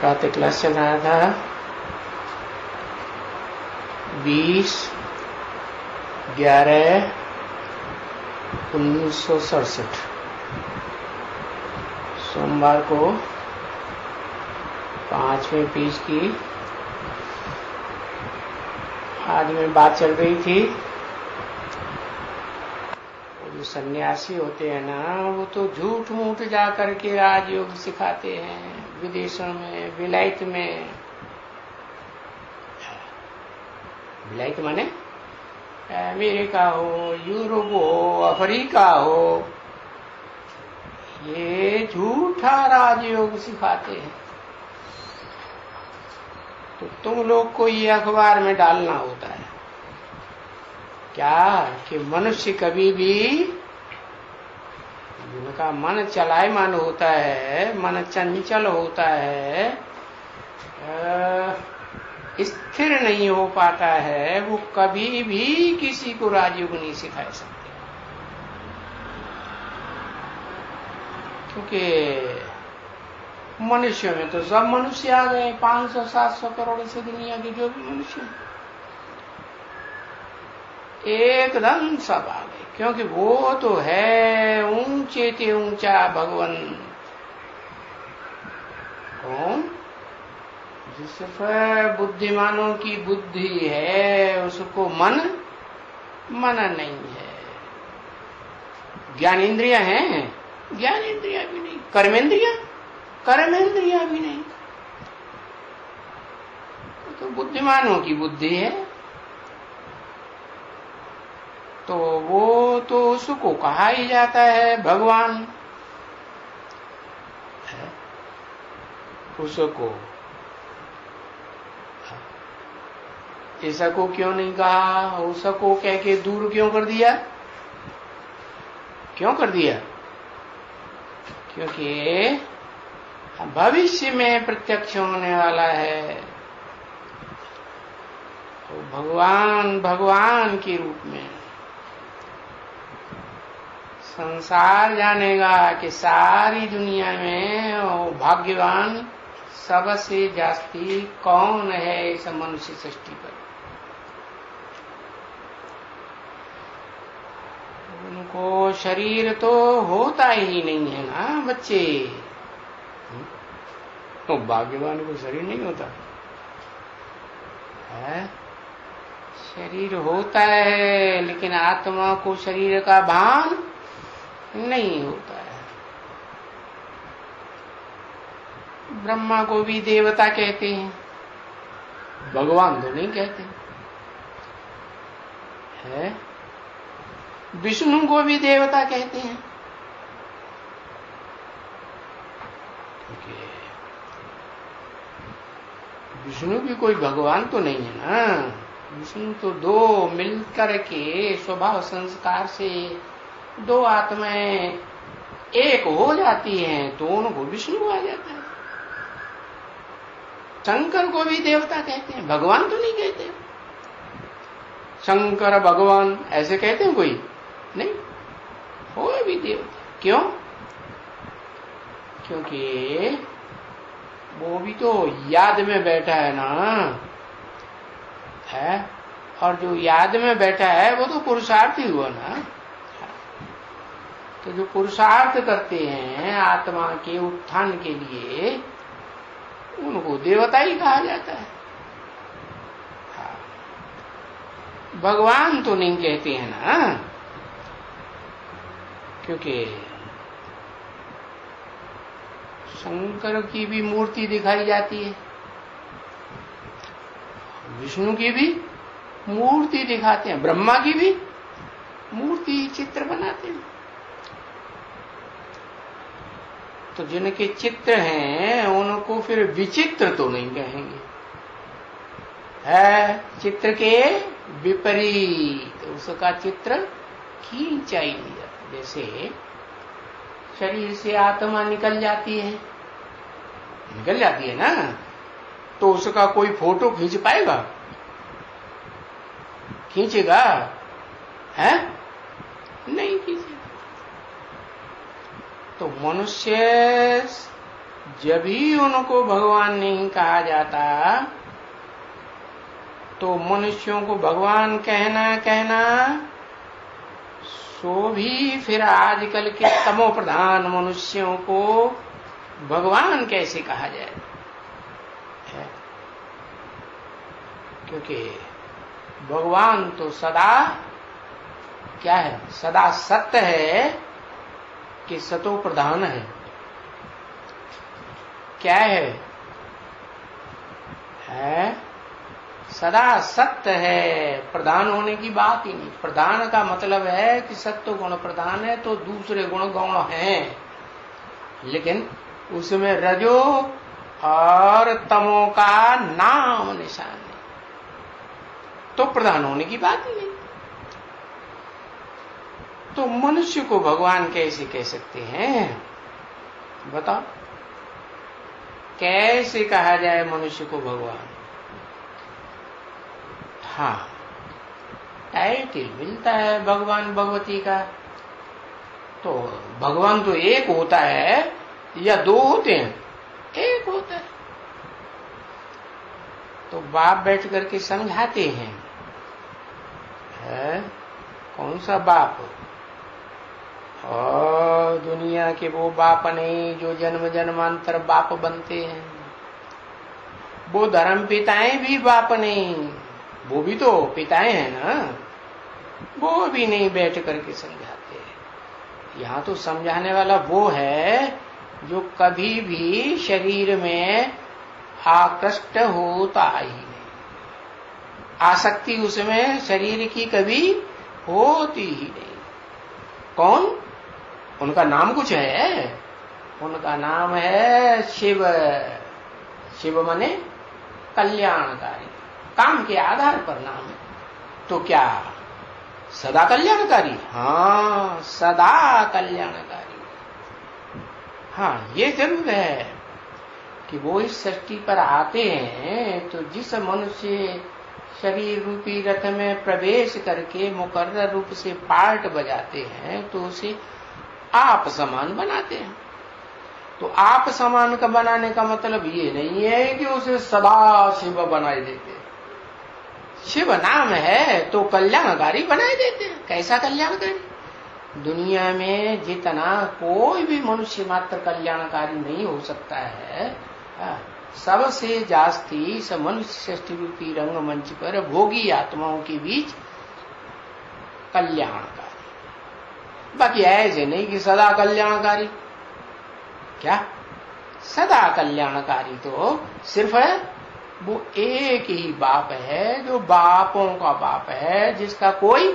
प्रातः क्लास चल रहा था 20/11/1967 सोमवार को 5वें पेज की आज में बात चल रही थी। जो सन्यासी होते हैं ना, वो तो झूठ मूठ जा करके राजयोग सिखाते हैं विदेशों में, विलायत में। विलायत माने अमेरिका हो, यूरोप हो, अफ्रीका हो, ये झूठा राजयोग सिखाते हैं। तो तुम लोग को ये अखबार में डालना होता है क्या कि मनुष्य कभी भी, जिनका मन चलायमान होता है, मन चंचल होता है, स्थिर नहीं हो पाता है, वो कभी भी किसी को राजयोग नहीं सिखा सकते। क्योंकि मनुष्यों में तो सब मनुष्य आ गए, 500-700 करोड़ से दुनिया के जो भी मनुष्य एकदम सब आ गए। क्योंकि वो तो है ऊंचे ते ऊंचा भगवान। कौन? जिस पर बुद्धिमानों की बुद्धि है, उसको मन नहीं है। ज्ञानेंद्रिया हैं, ज्ञानेंद्रिया भी नहीं। कर्मेंद्रिया भी नहीं। तो बुद्धिमानों की बुद्धि है, तो वो तो उसको कहा ही जाता है भगवान। उसको ऐसा को क्यों नहीं कहा? उसको कह के दूर क्यों कर दिया? क्योंकि भविष्य में प्रत्यक्ष होने वाला है। तो भगवान के रूप में संसार जानेगा कि सारी दुनिया में वो भाग्यवान सबसे जास्ती कौन है इस मनुष्य सृष्टि पर। उनको शरीर तो होता ही नहीं है ना बच्चे। तो भाग्यवान को शरीर नहीं होता है? शरीर होता है, लेकिन आत्मा को शरीर का भान नहीं होता है। ब्रह्मा को भी देवता कहते हैं, भगवान तो नहीं कहते है। विष्णु को भी देवता कहते हैं, क्योंकि विष्णु भी कोई भगवान तो नहीं है ना। विष्णु तो दो मिलकर के स्वभाव संस्कार से दो आत्माएं एक हो जाती हैं, तो उनको विष्णु आ जाता है। शंकर को भी देवता कहते हैं, भगवान तो नहीं कहते। शंकर भगवान ऐसे कहते हैं कोई नहीं, हो भी देवता। क्यों? क्योंकि वो भी तो याद में बैठा है ना है। और जो याद में बैठा है वो तो पुरुषार्थी हुआ ना। तो जो पुरुषार्थ करते हैं आत्मा के उत्थान के लिए, उनको देवता ही कहा जाता है। भगवान तो नहीं कहते हैं ना, क्योंकि शंकर की भी मूर्ति दिखाई जाती है, विष्णु की भी मूर्ति दिखाते हैं, ब्रह्मा की भी मूर्ति चित्र बनाते हैं। तो जिनके चित्र हैं उनको फिर विचित्र तो नहीं कहेंगे, है चित्र के विपरीत। उसका चित्र खींचा ही नहीं जाता। जैसे शरीर से आत्मा निकल जाती है ना, तो उसका कोई फोटो खींच पाएगा? खींचेगा? है नहीं खींचेगा। तो मनुष्य जब भी उनको भगवान नहीं कहा जाता तो मनुष्यों को भगवान कहना सो भी फिर आजकल के तमो प्रधान मनुष्यों को भगवान कैसे कहा जाए? क्योंकि भगवान तो सदा क्या है? सदा सत्य है कि सतो प्रधान है? क्या है? सदा सत्य है, प्रधान होने की बात ही नहीं। प्रधान का मतलब है कि सत्य गुण प्रधान है तो दूसरे गुण गौण हैं, लेकिन उसमें रजो और तमो का नाम निशान नहीं, तो प्रधान होने की बात ही नहीं। तो मनुष्य को भगवान कैसे कह सकते हैं? बताओ, कैसे कहा जाए मनुष्य को भगवान? हाँ, टाइटल मिलता है भगवान भगवती का, तो भगवान तो एक होता है या दो होते हैं? एक होता है। तो बाप बैठ करके समझाते हैं, कौन सा बाप? और दुनिया के वो बाप नहीं जो जन्म जन्मांतर बाप बनते हैं, वो धर्म पिताएं भी बाप नहीं, वो भी तो पिताएं हैं ना, वो भी नहीं बैठ करके समझाते। यहाँ तो समझाने वाला वो है जो कभी भी शरीर में आकृष्ट होता ही नहीं, आसक्ति उसमें शरीर की कभी होती ही नहीं। कौन? उनका नाम कुछ है, उनका नाम है शिव। शिव माने कल्याणकारी, काम के आधार पर नाम है। तो क्या सदा कल्याणकारी? हाँ, सदा कल्याणकारी। हाँ, ये जरूर है कि वो इस सृष्टि पर आते हैं तो जिस मनुष्य शरीर रूपी रथ में प्रवेश करके मुकर्रर रूप से पार्ट बजाते हैं तो उसे आप समान बनाते हैं। तो आप समान का बनाने का मतलब ये नहीं है कि उसे सदा शिव बनाए देते हैं। शिव नाम है तो कल्याणकारी बनाए देते हैं। कैसा कल्याणकारी? दुनिया में जितना कोई भी मनुष्य मात्र कल्याणकारी नहीं हो सकता है, सबसे जास्ती इस मनुष्य सृष्टि रूपी रंगमंच पर भोगी आत्माओं के बीच कल्याणकारी। बाकी ऐसे नहीं कि सदा कल्याणकारी। क्या सदा कल्याणकारी? तो सिर्फ वो एक ही बाप है जो बापों का बाप है, जिसका कोई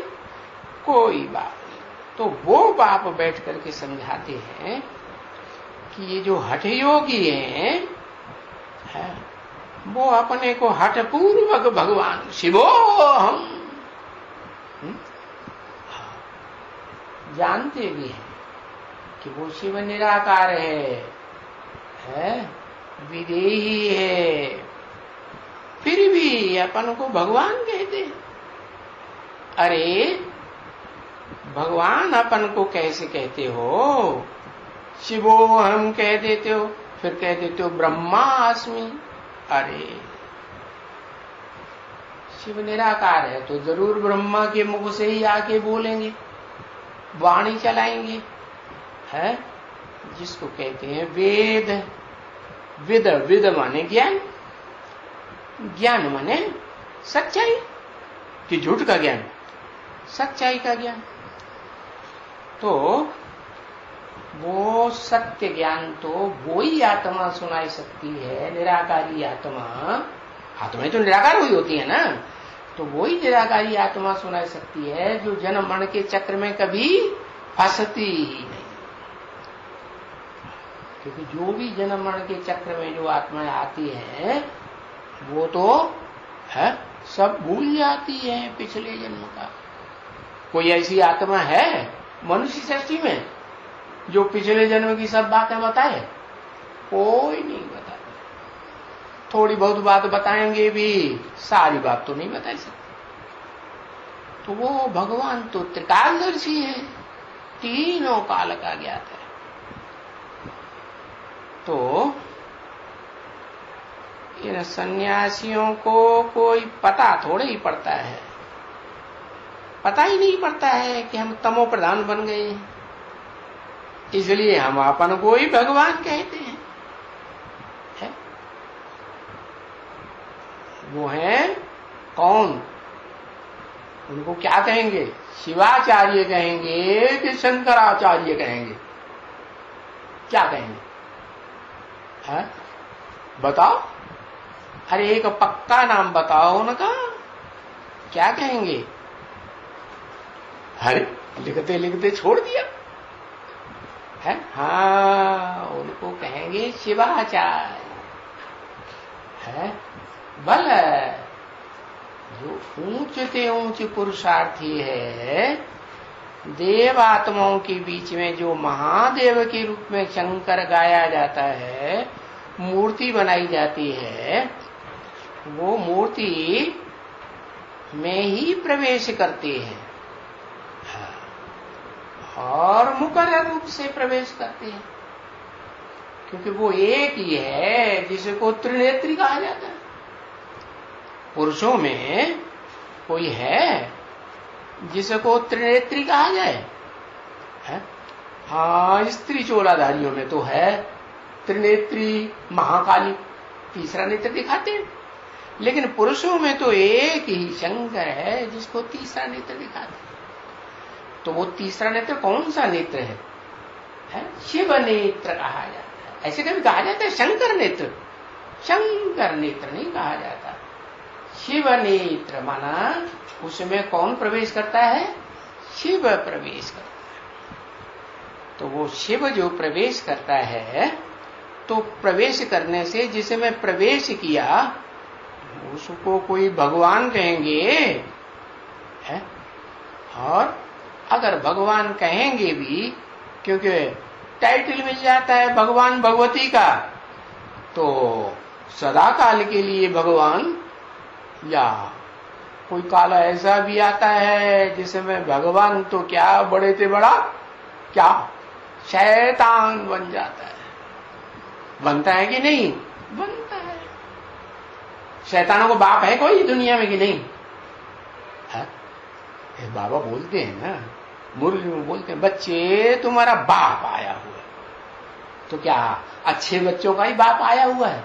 बाप नहीं। तो वो बाप बैठ करके समझाते हैं कि ये जो हठ योगी हैं, वो अपने को हठ पूर्वक भगवान शिवो हम जानते भी हैं कि वो शिव निराकार है, विदेही है, फिर भी अपन को भगवान कहते हैं। अरे भगवान अपन को कैसे कहते हो? शिवो हम कह देते हो, फिर कह देते हो ब्रह्मास्मि। अरे शिव निराकार है तो जरूर ब्रह्मा के मुख से ही आके बोलेंगे, वाणी चलाएंगे, है जिसको कहते हैं वेद। विद माने ज्ञान, ज्ञान माने सच्चाई कि झूठ का ज्ञान, सच्चाई का ज्ञान। तो वो सत्य ज्ञान तो वो ही आत्मा सुनाई सकती है, निराकारी आत्मा। आत्माएं तो निराकार हुई होती है ना, तो वो ही निराकारी आत्मा सुनाई सकती है जो जन्म मरण के चक्र में कभी फंसती ही नहीं। क्योंकि जो भी जन्म मरण के चक्र में जो आत्माएं आती हैं वो तो है सब भूल जाती है पिछले जन्म का। कोई ऐसी आत्मा है मनुष्य सृष्टि में जो पिछले जन्म की सब बातें बताए? कोई नहीं बताता। थोड़ी बहुत बात बताएंगे भी, सारी बात तो नहीं बता सकते। तो वो भगवान तो त्रिकालदर्शी है, तीनों काल का ज्ञात है। तो इन सन्यासियों को कोई पता थोड़े ही पड़ता है, पता ही नहीं पड़ता है कि हम तमो प्रधान बन गए हैं, इसलिए हम अपन को ही भगवान कहते हैं। है? वो हैं कौन? उनको क्या कहेंगे? शिवाचार्य कहेंगे कि शंकराचार्य कहेंगे? क्या कहेंगे? है? बताओ। अरे एक पक्का नाम बताओ उनका, क्या कहेंगे? अरे लिखते लिखते छोड़ दिया है। हाँ, उनको कहेंगे शिवाचार्य। है बल जो ऊंच से ऊंच पुरुषार्थी है, देव आत्माओं के बीच में जो महादेव के रूप में शंकर गाया जाता है, मूर्ति बनाई जाती है, वो मूर्ति में ही प्रवेश करते हैं और मुकर्रर रूप से प्रवेश करते हैं, क्योंकि वो एक ही है जिसको त्रिनेत्री कहा जाता है। पुरुषों में कोई है जिसको त्रिनेत्री कहा जाए? है? हाँ, स्त्री चोलाधारियों में तो है त्रिनेत्री महाकाली, तीसरा नेत्र दिखाते हैं, लेकिन पुरुषों में तो एक ही शंकर है जिसको तीसरा नेत्र दिखाते हैं। तो वो तीसरा नेत्र कौन सा नेत्र है? शिव नेत्र कहा जाता है। ऐसे कभी कहा जाता है शंकर नेत्र? शंकर नेत्र नहीं कहा जाता, शिव नेत्र माना उसमें कौन प्रवेश करता है? शिव प्रवेश करता है। तो वो शिव जो प्रवेश करता है, तो प्रवेश करने से जिसमें प्रवेश किया उसको कोई भगवान कहेंगे। है? और अगर भगवान कहेंगे भी, क्योंकि टाइटल मिल जाता है भगवान भगवती का, तो सदा काल के लिए भगवान, या कोई काल ऐसा भी आता है जिसमें भगवान तो क्या बड़े से बड़ा क्या शैतान बन जाता है। बनता है कि नहीं? बनता है। शैतानों को बाप है कोई दुनिया में कि नहीं? है? बाबा बोलते हैं ना, मुरली में बोलते हैं, बच्चे तुम्हारा बाप आया हुआ है। तो क्या अच्छे बच्चों का ही बाप आया हुआ है?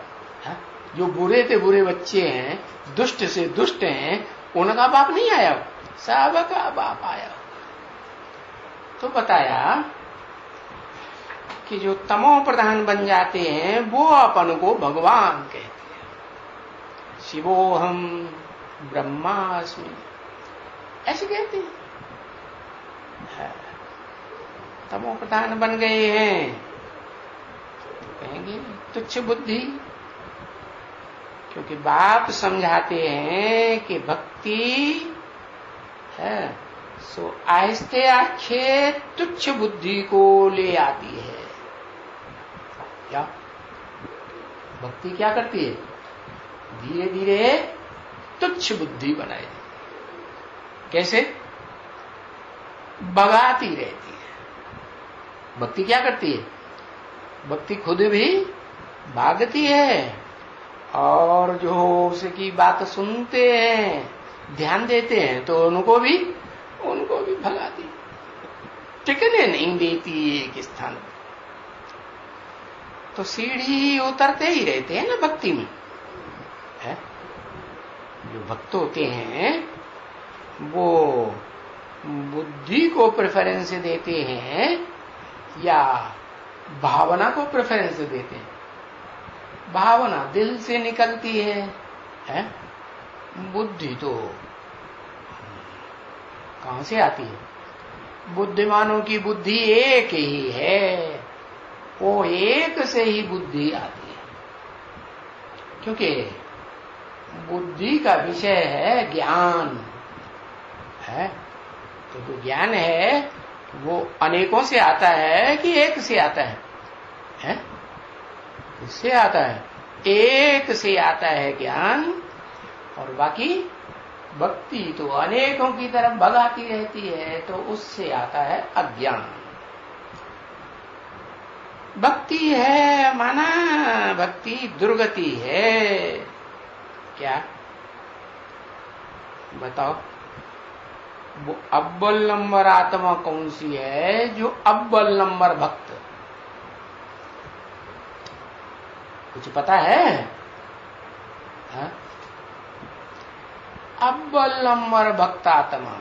जो बुरे से बुरे बच्चे हैं, दुष्ट से दुष्ट हैं, उनका बाप नहीं आया, सबका बाप आया। तो बताया कि जो तमो प्रधान बन जाते हैं वो अपन को भगवान कहते हैं। शिवोहम ब्रह्मास्मि ऐसे कहते हैं। तमो प्रधान बन गए हैं तो कहेंगे तुच्छ बुद्धि, क्योंकि बाप समझाते हैं कि भक्ति है सो आहिस्ते आखे तुच्छ बुद्धि को ले आती है। क्या भक्ति क्या करती है? धीरे धीरे तुच्छ बुद्धि बनाए। कैसे? भगाती रहती है। भक्ति क्या करती है? भक्ति खुद भी भागती है और जो उसकी बात सुनते हैं, ध्यान देते हैं, तो उनको भी भगाती, टिकने नहीं देती एक स्थान पर। तो सीढ़ी उतरते ही रहते हैं ना भक्ति में। है? जो भक्त होते हैं वो बुद्धि को प्रेफरेंस देते हैं या भावना को प्रेफरेंस देते हैं? भावना दिल से निकलती है? बुद्धि तो कहां से आती है? बुद्धिमानों की बुद्धि एक ही है, वो एक से ही बुद्धि आती है, क्योंकि बुद्धि का विषय है ज्ञान। है? तो जो ज्ञान है वो अनेकों से आता है कि एक से आता है? किससे आता है? एक से आता है ज्ञान, और बाकी भक्ति तो अनेकों की तरफ भगाती रहती है, तो उससे आता है अज्ञान। भक्ति है माना भक्ति दुर्गति है। क्या बताओ? वो अव्वल नंबर आत्मा कौन सी है? जो अव्वल नंबर भक्त। कुछ पता है? हा? अव्वल नंबर भक्त आत्मा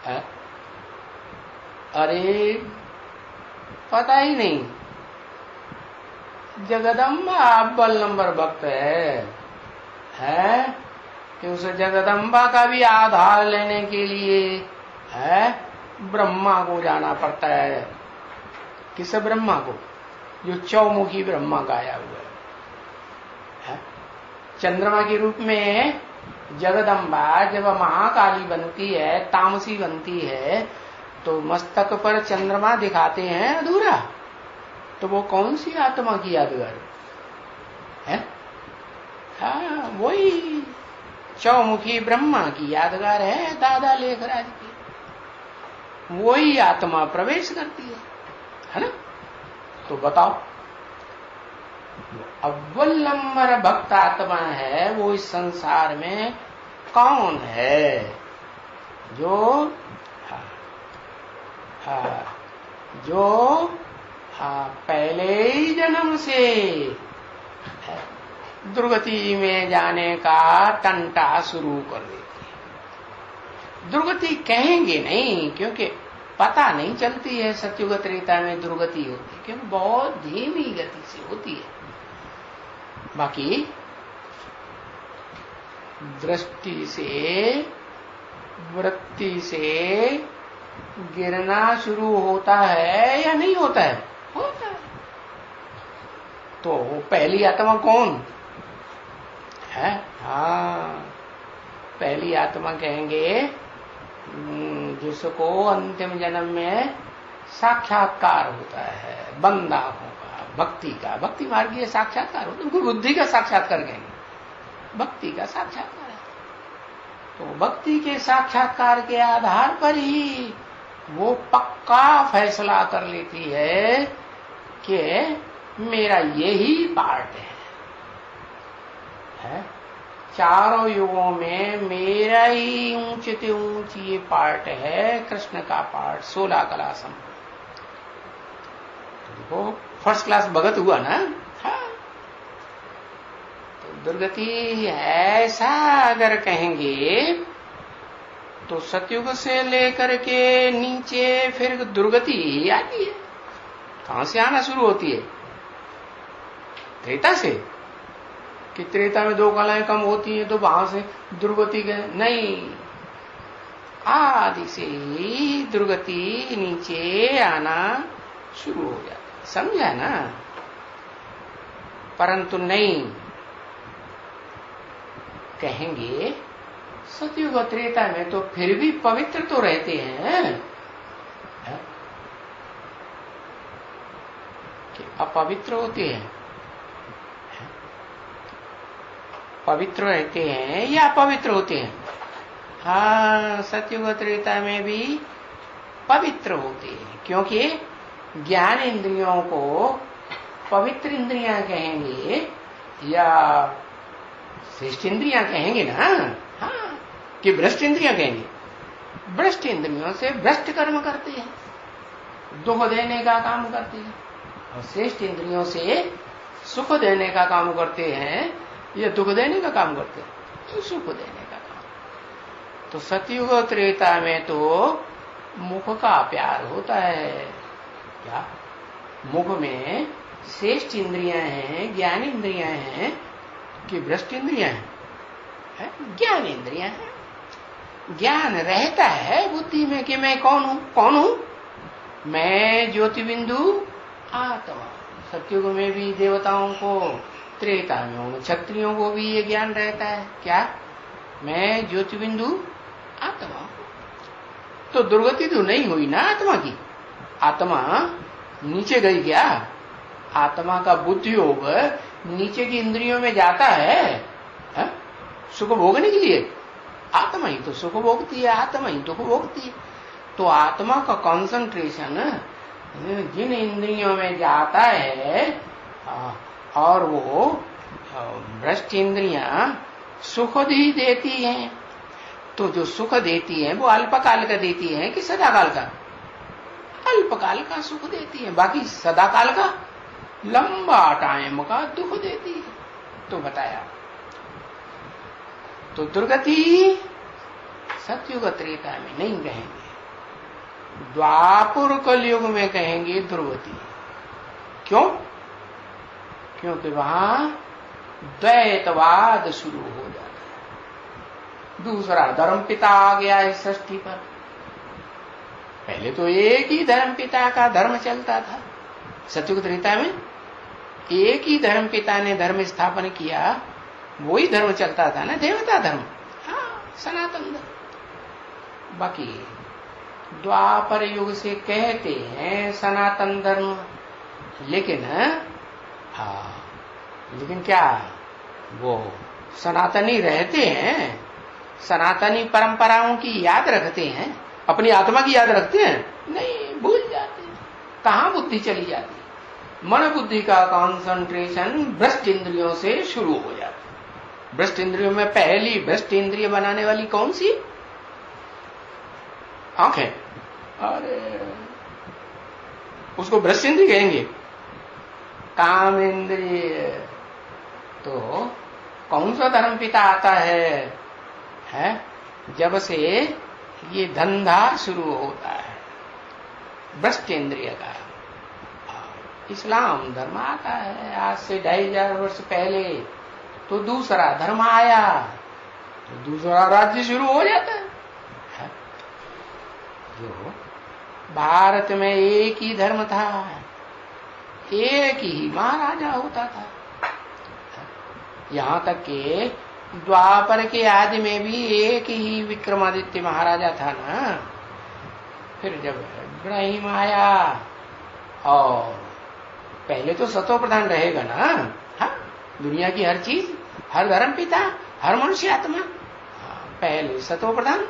है? अरे पता ही नहीं। जगदम्बा अव्वल नंबर भक्त है कि उस जगदम्बा का भी आधार लेने के लिए है ब्रह्मा को जाना पड़ता है। किस ब्रह्मा को? जो चौमुखी ब्रह्मा गाया हुआ है। चंद्रमा के रूप में जगदम्बा जब महाकाली बनती है, तामसी बनती है, तो मस्तक पर चंद्रमा दिखाते हैं अधूरा। तो वो कौन सी आत्मा की यादगार है? हाँ, वही चौमुखी ब्रह्मा की यादगार है दादा लेखराज की। वही आत्मा प्रवेश करती है ना? तो बताओ, अव्वल नंबर भक्त आत्मा है वो इस संसार में कौन है? जो पहले ही जन्म से दुर्गति में जाने का टंटा शुरू कर देती है। दुर्गति कहेंगे नहीं, क्योंकि पता नहीं चलती है सत्युग त्रेता में दुर्गति होती है, क्योंकि बहुत धीमी गति से होती है। बाकी दृष्टि से, वृत्ति से गिरना शुरू होता है या नहीं होता है? होता है। तो पहली आत्मा कौन है? हाँ, पहली आत्मा कहेंगे जिसको अंतिम जन्म में साक्षात्कार होता है बंदाओं का, भक्ति का। भक्ति मार्गीय साक्षात्कार होता है, उनको बुद्धि का साक्षात्कार कहेंगे, भक्ति का साक्षात्कार है। तो भक्ति के साक्षात्कार के आधार पर ही वो पक्का फैसला कर लेती है कि मेरा यही पार्ट है। चारों युगों में मेरा ही ऊंचे ऊंची ये पार्ट है, कृष्ण का पार्ट 16 कला संपन्न। तो देखो फर्स्ट क्लास भगत हुआ ना। हाँ। तो दुर्गति ऐसा अगर कहेंगे तो सतयुग से लेकर के नीचे फिर दुर्गति ही आती है। कहां से आना शुरू होती है? त्रेता से। कि त्रेता में 2 कलाएं कम होती हैं तो वहां से दुर्गति गए? नहीं, आदि से ही दुर्गति नीचे आना शुरू हो जाती। समझा ना? परंतु नहीं कहेंगे सतयुग त्रेता में तो फिर भी पवित्र तो रहते हैं कि अपवित्र होते हैं? पवित्र रहते हैं या अपवित्र होते हैं? हाँ, सतयुग त्रेता में भी पवित्र होते हैं, क्योंकि ज्ञान इंद्रियों को पवित्र इंद्रियां कहेंगे या श्रेष्ठ इंद्रियां कहेंगे ना? हाँ, कि भ्रष्ट इंद्रियां कहेंगे? भ्रष्ट इंद्रियों से भ्रष्ट कर्म करते हैं, दुख देने का काम करते हैं, और श्रेष्ठ इंद्रियों से सुख देने का काम करते हैं या दुख देने का काम करते हैं? तो सुख देने का काम। तो सतयुग त्रेता में तो मुख का प्यार होता है। क्या मुख में श्रेष्ठ इंद्रियां हैं, ज्ञान इंद्रियां हैं कि भ्रष्ट इंद्रियां हैं? ज्ञान इंद्रियां हैं। ज्ञान रहता है बुद्धि में कि मैं कौन हूं? कौन हूं? मैं ज्योति बिंदु आत्मा। सतयुग में भी देवताओं को, त्रेता में क्षत्रियों को भी ये ज्ञान रहता है। क्या? मैं ज्योति बिंदु आत्मा। तो दुर्गति तो नहीं हुई ना आत्मा की? आत्मा नीचे गई क्या? आत्मा का बुद्धि योग नीचे की इंद्रियों में जाता है सुख भोगने के लिए। आत्मा ही तो सुख भोगती है, आत्मा ही दुख भोगती है। तो आत्मा का कंसंट्रेशन जिन इंद्रियों में जाता है और वो भ्रष्ट इंद्रियां सुख ही देती हैं, तो जो सुख देती है वो अल्पकाल का देती है कि सदाकाल का? अल्पकाल का सुख देती है, बाकी सदाकाल का लंबा टाइम का दुख देती है। तो बताया, तो दुर्गति सतयुग त्रेता में नहीं कहेंगे, द्वापर कलयुग में कहेंगे दुर्गति। क्यों? क्योंकि वहां द्वैतवाद शुरू हो जाता है, दूसरा धर्म पिता आ गया है सृष्टि पर। पहले तो एक ही धर्म पिता का धर्म चलता था, सतयुग त्रेता में एक ही धर्म पिता ने धर्म स्थापन किया, वही धर्म चलता था ना, देवता धर्म, हाँ, सनातन धर्म। बाकी द्वापर युग से कहते हैं सनातन धर्म, लेकिन लेकिन क्या वो सनातनी रहते हैं, सनातनी परंपराओं की याद रखते हैं, अपनी आत्मा की याद रखते हैं? नहीं, भूल जाते हैं। कहां बुद्धि चली जाती है? मन बुद्धि का कंसंट्रेशन भ्रष्ट इंद्रियों से शुरू हो जाता है। भ्रष्ट इंद्रियों में पहली भ्रष्ट इंद्रिय बनाने वाली कौन सी? आंखें। अरे उसको भ्रष्ट इंद्रिय कहेंगे? काम इंद्रिय। तो कौन सा धर्म पिता आता है जब से ये धंधा शुरू होता है भ्रष्ट इंद्रिय का। इस्लाम धर्म आता है आज से 2500 वर्ष पहले, तो दूसरा धर्म आया तो दूसरा राज्य शुरू हो जाता है। जो भारत में एक ही धर्म था, एक ही महाराजा होता था, यहां तक कि द्वापर के आदि में भी एक ही विक्रमादित्य महाराजा था ना। फिर जब इब्राहिम आया, और पहले तो सतो प्रधान रहेगा ना, हाँ, दुनिया की हर चीज, हर धर्म पिता, हर मनुष्य आत्मा, पहले सतो प्रधान,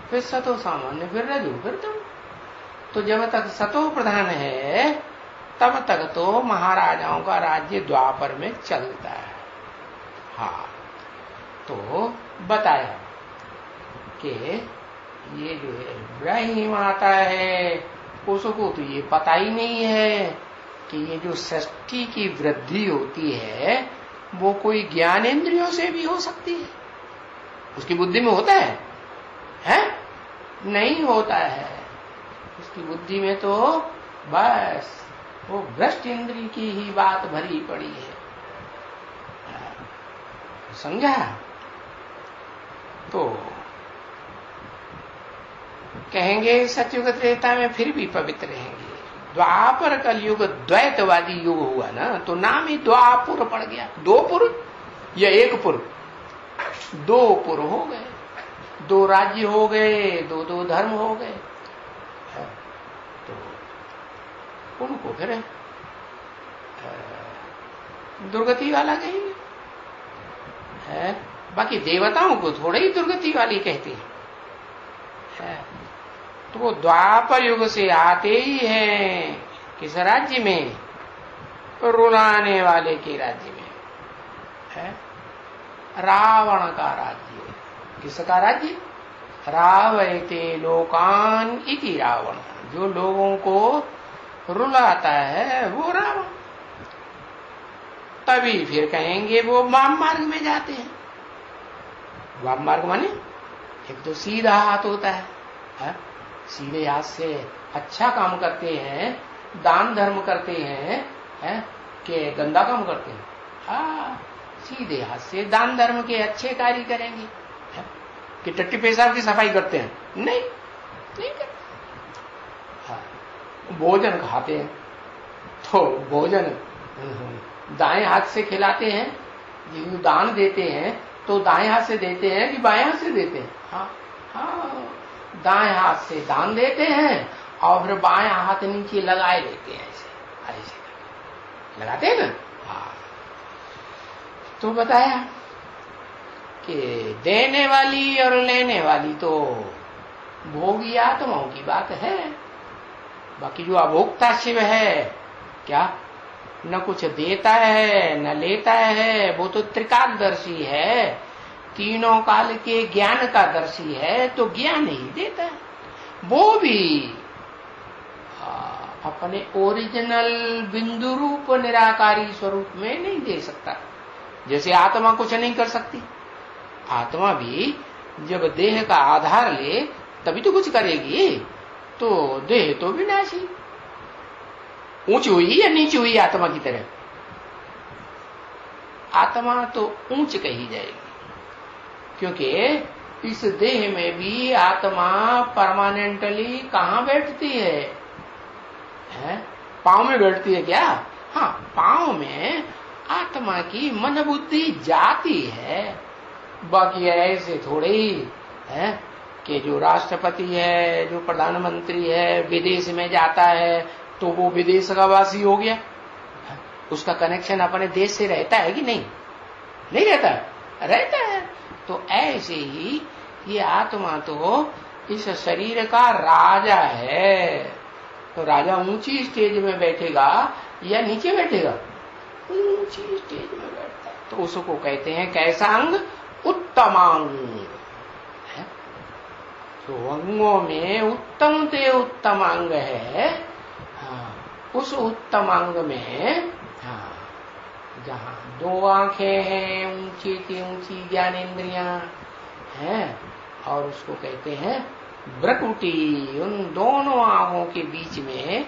फिर सतो सामान्य, फिर रजु, फिर तुम। तो जब तक सतो प्रधान है तब तक तो महाराजाओं का राज्य द्वापर में चलता है। हाँ, तो बताया कि ये जो है इब्राहिम आता है, उसको तो ये पता ही नहीं है कि ये जो सृष्टि की वृद्धि होती है वो कोई ज्ञानेंद्रियों से भी हो सकती है। उसकी बुद्धि में होता है? नहीं होता है। उसकी बुद्धि में तो बस वो भ्रष्ट इंद्रिय की ही बात भरी पड़ी है। समझा? तो कहेंगे सतयुग त्रेता में फिर भी पवित्र रहेंगे। द्वापर कलयुग द्वैतवादी युग हुआ ना, तो नाम ही द्वापुर पड़ गया। 2 पुर या 1 पुर? 2 पुर हो गए, 2 राज्य हो गए, 2 धर्म हो गए। तो उनको फिर दुर्गति वाला कहेंगे। बाकी देवताओं को थोड़े ही दुर्गति वाली कहते हैं। तो वो द्वापर युग से आते ही हैं किस राज्य में? रुलाने वाले के राज्य में है, रावण का राज्य। किसका राज्य? रावयते लोकान इति रावण, जो लोगों को रुलाता है वो रावण। तभी फिर कहेंगे वो वाम मार्ग में जाते हैं। वाम मार्ग माने एक तो सीधा हाथ होता है, सीधे हाथ से अच्छा काम करते हैं, दान धर्म करते हैं, कि गंदा काम करते हैं? हाँ, सीधे हाथ से दान धर्म के अच्छे कार्य करेंगे। कि टट्टी पेशाब की सफाई करते हैं? नहीं करते। हाँ, भोजन खाते हैं तो भोजन दाएं हाथ से खिलाते हैं, जिनको दान देते हैं तो दाएं हाथ से देते हैं कि बाएं हाथ से देते हैं? हाँ, दाएं हाथ से दान देते हैं और फिर बाएं हाथ नीचे लगाए लेते हैं, ऐसे लगाते हैं ना। हाँ, तो बताया कि देने वाली और लेने वाली तो भोगी आत्माओं की बात है। बाकी जो अभोक्ता शिव है, क्या न कुछ देता है न लेता है, वो तो त्रिकालदर्शी है, तीनों काल के ज्ञान का दर्शी है, तो ज्ञान ही देता है। वो भी अपने ओरिजिनल बिंदु रूप निराकारी स्वरूप में नहीं दे सकता। जैसे आत्मा कुछ नहीं कर सकती, आत्मा भी जब देह का आधार ले तभी तो कुछ करेगी। तो देह तो विनाशी, ऊंची हुई या नीची हुई आत्मा की तरह, आत्मा तो ऊंच कही जाएगी, क्योंकि इस देह में भी आत्मा परमानेंटली कहां बैठती है? पांव में बैठती है क्या? हाँ, पांव में आत्मा की मन बुद्धि जाती है। बाकी ऐसे थोड़े ही है कि जो राष्ट्रपति है, जो प्रधानमंत्री है, विदेश में जाता है तो वो विदेश का वासी हो गया, उसका कनेक्शन अपने देश से रहता है कि नहीं? नहीं रहता, रहता है। तो ऐसे ही ये आत्मा तो इस शरीर का राजा है। तो राजा ऊंची स्टेज में बैठेगा या नीचे बैठेगा? ऊंची स्टेज में बैठता है। तो उसको कहते हैं कैसा अंग? उत्तमांग। तो अंगों में उत्तम से उत्तम अंग है। हाँ, उस उत्तम अंग में जहां दो आंखें हैं, ऊंची की ऊंची ज्ञानेन्द्रियां हैं, और उसको कहते हैं भ्रकुटी। उन दोनों आंखों के बीच में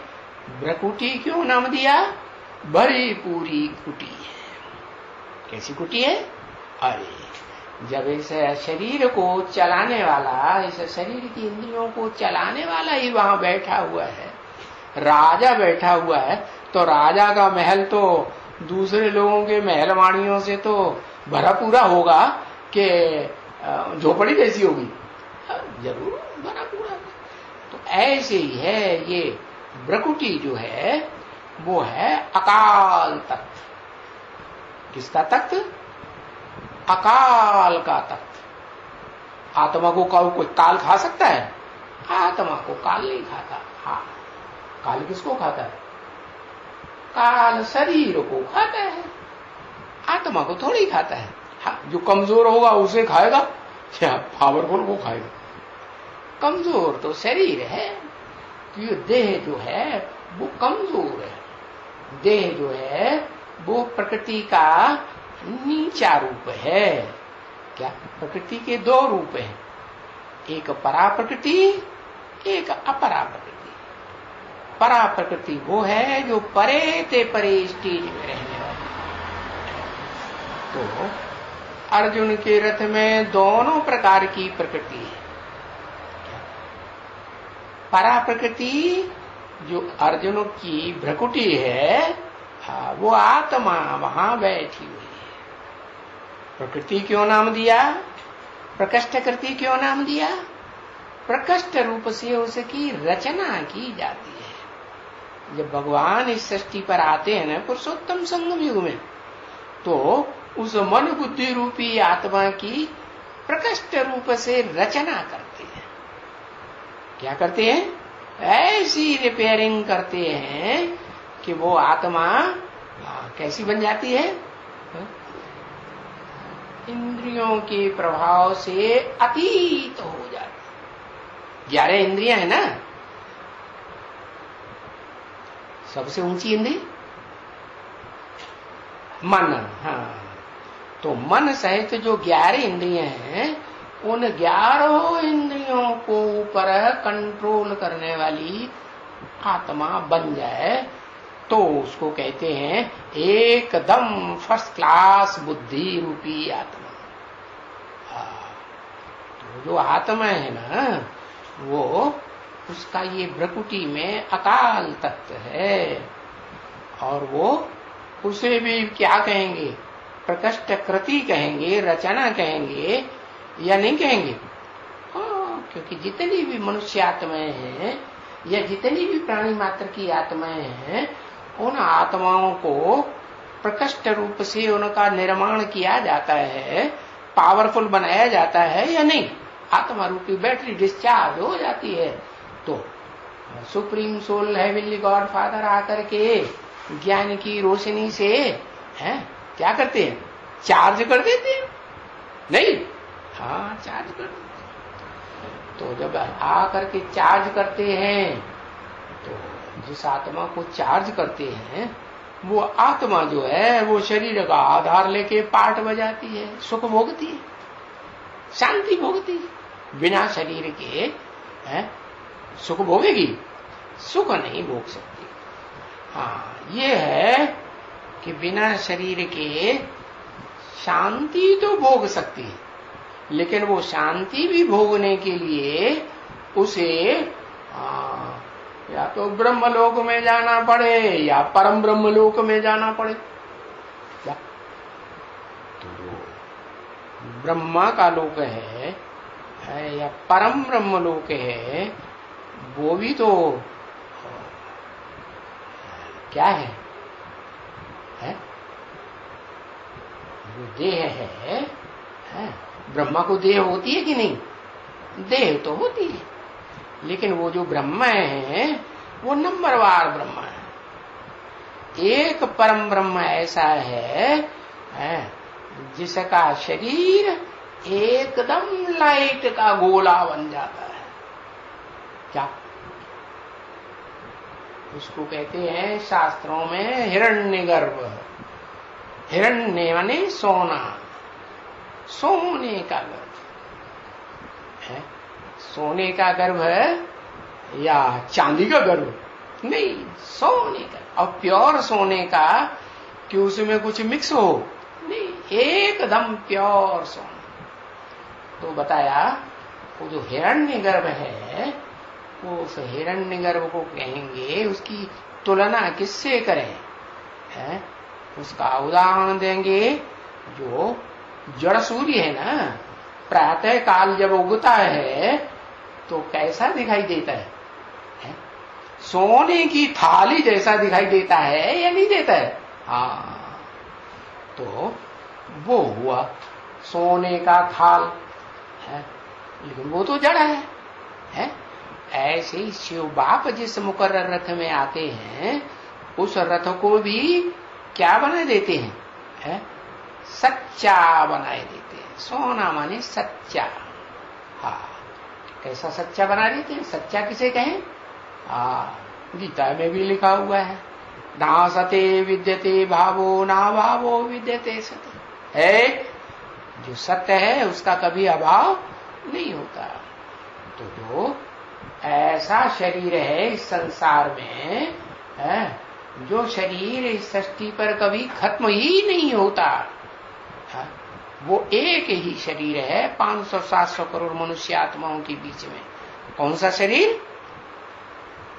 भ्रकुटी क्यों नाम दिया? भरी पूरी कुटी है। कैसी कुटी है? अरे जब इस शरीर को चलाने वाला, इस शरीर की इंद्रियों को चलाने वाला ही वहां बैठा हुआ है, राजा बैठा हुआ है, तो राजा का महल तो दूसरे लोगों के महल वाणियों से तो भरा पूरा होगा कि झोपड़ी कैसी होगी? जरूर भरा पूरा। तो ऐसे ही है ये भ्रकुटी जो है, वो है अकाल तत्व। किसका तत्व? अकाल का तत्व। आत्मा को कोई काल खा सकता है? आत्मा को काल नहीं खाता। हाँ, काल किसको खाता है? काल शरीर को खाता है, आत्मा को थोड़ी खाता है। हाँ, जो कमजोर होगा उसे खाएगा या पावरफुल को खाएगा? कमजोर तो शरीर है, तो देह जो है वो कमजोर है। देह जो है वो प्रकृति का नीचा रूप है। क्या? प्रकृति के दो रूप हैं, एक परा प्रकृति, एक अपरा प्रकृति। परा प्रकृति वो है जो परे ते परे स्टेज में रहने वाली। तो अर्जुन के रथ में दोनों प्रकार की प्रकृति है। परा प्रकृति जो अर्जुन की भ्रकुटी है, वो आत्मा वहां बैठी हुई है। प्रकृति क्यों नाम दिया? प्रकृष्ट कृति क्यों नाम दिया? प्रकृष्ट रूप से उसकी रचना की जाती है। जब भगवान इस सृष्टि पर आते हैं ना पुरुषोत्तम संगम युग में, तो उस मन बुद्धि रूपी आत्मा की प्रकृष्ट रूप से रचना करते हैं। क्या करते हैं? ऐसी रिपेयरिंग करते हैं कि वो आत्मा कैसी बन जाती है? इंद्रियों के प्रभाव से अतीत हो जाती। 11 इंद्रियां है ना, सबसे ऊंची इंद्रिय मन। हाँ, तो मन सहित जो 11 इंद्रियां हैं, उन 11 इंद्रियों को ऊपर कंट्रोल करने वाली आत्मा बन जाए तो उसको कहते हैं एकदम फर्स्ट क्लास बुद्धि रूपी आत्मा। तो जो आत्मा है ना, वो उसका ये भ्रकुटी में अकाल तत्व है, और वो उसे भी क्या कहेंगे? प्रकृष्ट कृति कहेंगे, रचना कहेंगे या नहीं कहेंगे? क्योंकि जितनी भी मनुष्य आत्माएं हैं या जितनी भी प्राणी मात्र की आत्माएं हैं, उन आत्माओं को प्रकृष्ट रूप से उनका निर्माण किया जाता है, पावरफुल बनाया जाता है या नहीं? आत्मा रूपी बैटरी डिस्चार्ज हो जाती है तो supreme soul heavenly God father आकर के ज्ञान की रोशनी से क्या करते हैं, चार्ज कर देते हैं, नहीं, हाँ चार्ज कर देते हैं। तो जब आकर के चार्ज करते हैं, तो जिस आत्मा को चार्ज करते हैं वो आत्मा जो है वो शरीर का आधार लेके पाठ बजाती है, सुख भोगती है, शांति भोगती है। बिना शरीर के सुख भोगेगी, सुख नहीं भोग सकती। हाँ, ये है कि बिना शरीर के शांति तो भोग सकती है, लेकिन वो शांति भी भोगने के लिए उसे या तो ब्रह्मलोक में जाना पड़े या परम ब्रह्मलोक में जाना पड़े। क्या तो ब्रह्मा का लोक है या परम ब्रह्म लोक है, वो भी तो क्या है? वो देह है। ब्रह्मा को देह होती है कि नहीं? देह तो होती है, लेकिन वो जो ब्रह्म है वो नंबरवार ब्रह्म है। एक परम ब्रह्म ऐसा है जिसका शरीर एकदम लाइट का गोला बन जाता है। क्या उसको कहते हैं शास्त्रों में हिरण्यगर्भ। हिरण्य माने सोना, सोने का गर्भ है। सोने का गर्भ है या चांदी का गर्भ? नहीं, सोने का। और प्योर सोने का कि उसमें कुछ मिक्स हो? नहीं, एकदम प्योर सोना। तो बताया वो जो हिरण्यगर्भ है, वो उस हिरण्यगर्भ को कहेंगे, उसकी तुलना किससे करें? उसका उदाहरण देंगे, जो जड़ सूर्य है ना, प्रातः काल जब उगता है तो कैसा दिखाई देता है? सोने की थाली जैसा दिखाई देता है या नहीं देता है? हाँ, तो वो हुआ सोने का थाल है, लेकिन वो तो जड़ है। ऐसे ही शिव बाप जिस मुकर्रर रथ में आते हैं, उस रथ को भी क्या बना देते हैं? सच्चा बनाए देते हैं। सोना माने सच्चा। हाँ, कैसा सच्चा बना देते हैं? सच्चा किसे कहें? गीता में भी लिखा हुआ है, ना सते विद्यते भावो ना भावो विद्यते सते। है जो सत्य है उसका कभी अभाव नहीं होता। तो जो ऐसा शरीर है इस संसार में जो शरीर इस सृष्टि पर कभी खत्म ही नहीं होता, वो एक ही शरीर है 500-700 करोड़ मनुष्य आत्माओं के बीच में। कौन सा शरीर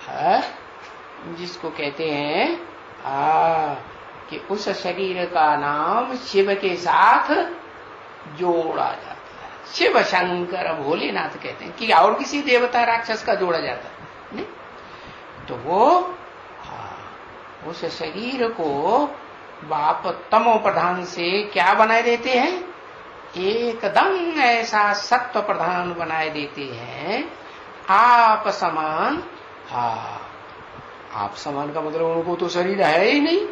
है? जिसको कहते हैं कि उस शरीर का नाम शिव के साथ जोड़ा जाता है। शिव शंकर भोलेनाथ कहते हैं कि और किसी देवता राक्षस का जोड़ा जाता है नहीं। तो वो उस शरीर को बाप तमो प्रधान से क्या बनाए देते हैं? एकदम ऐसा सत्व प्रधान बनाए देते हैं। आप समान। आप समान का मतलब उनको तो शरीर है ही नहीं।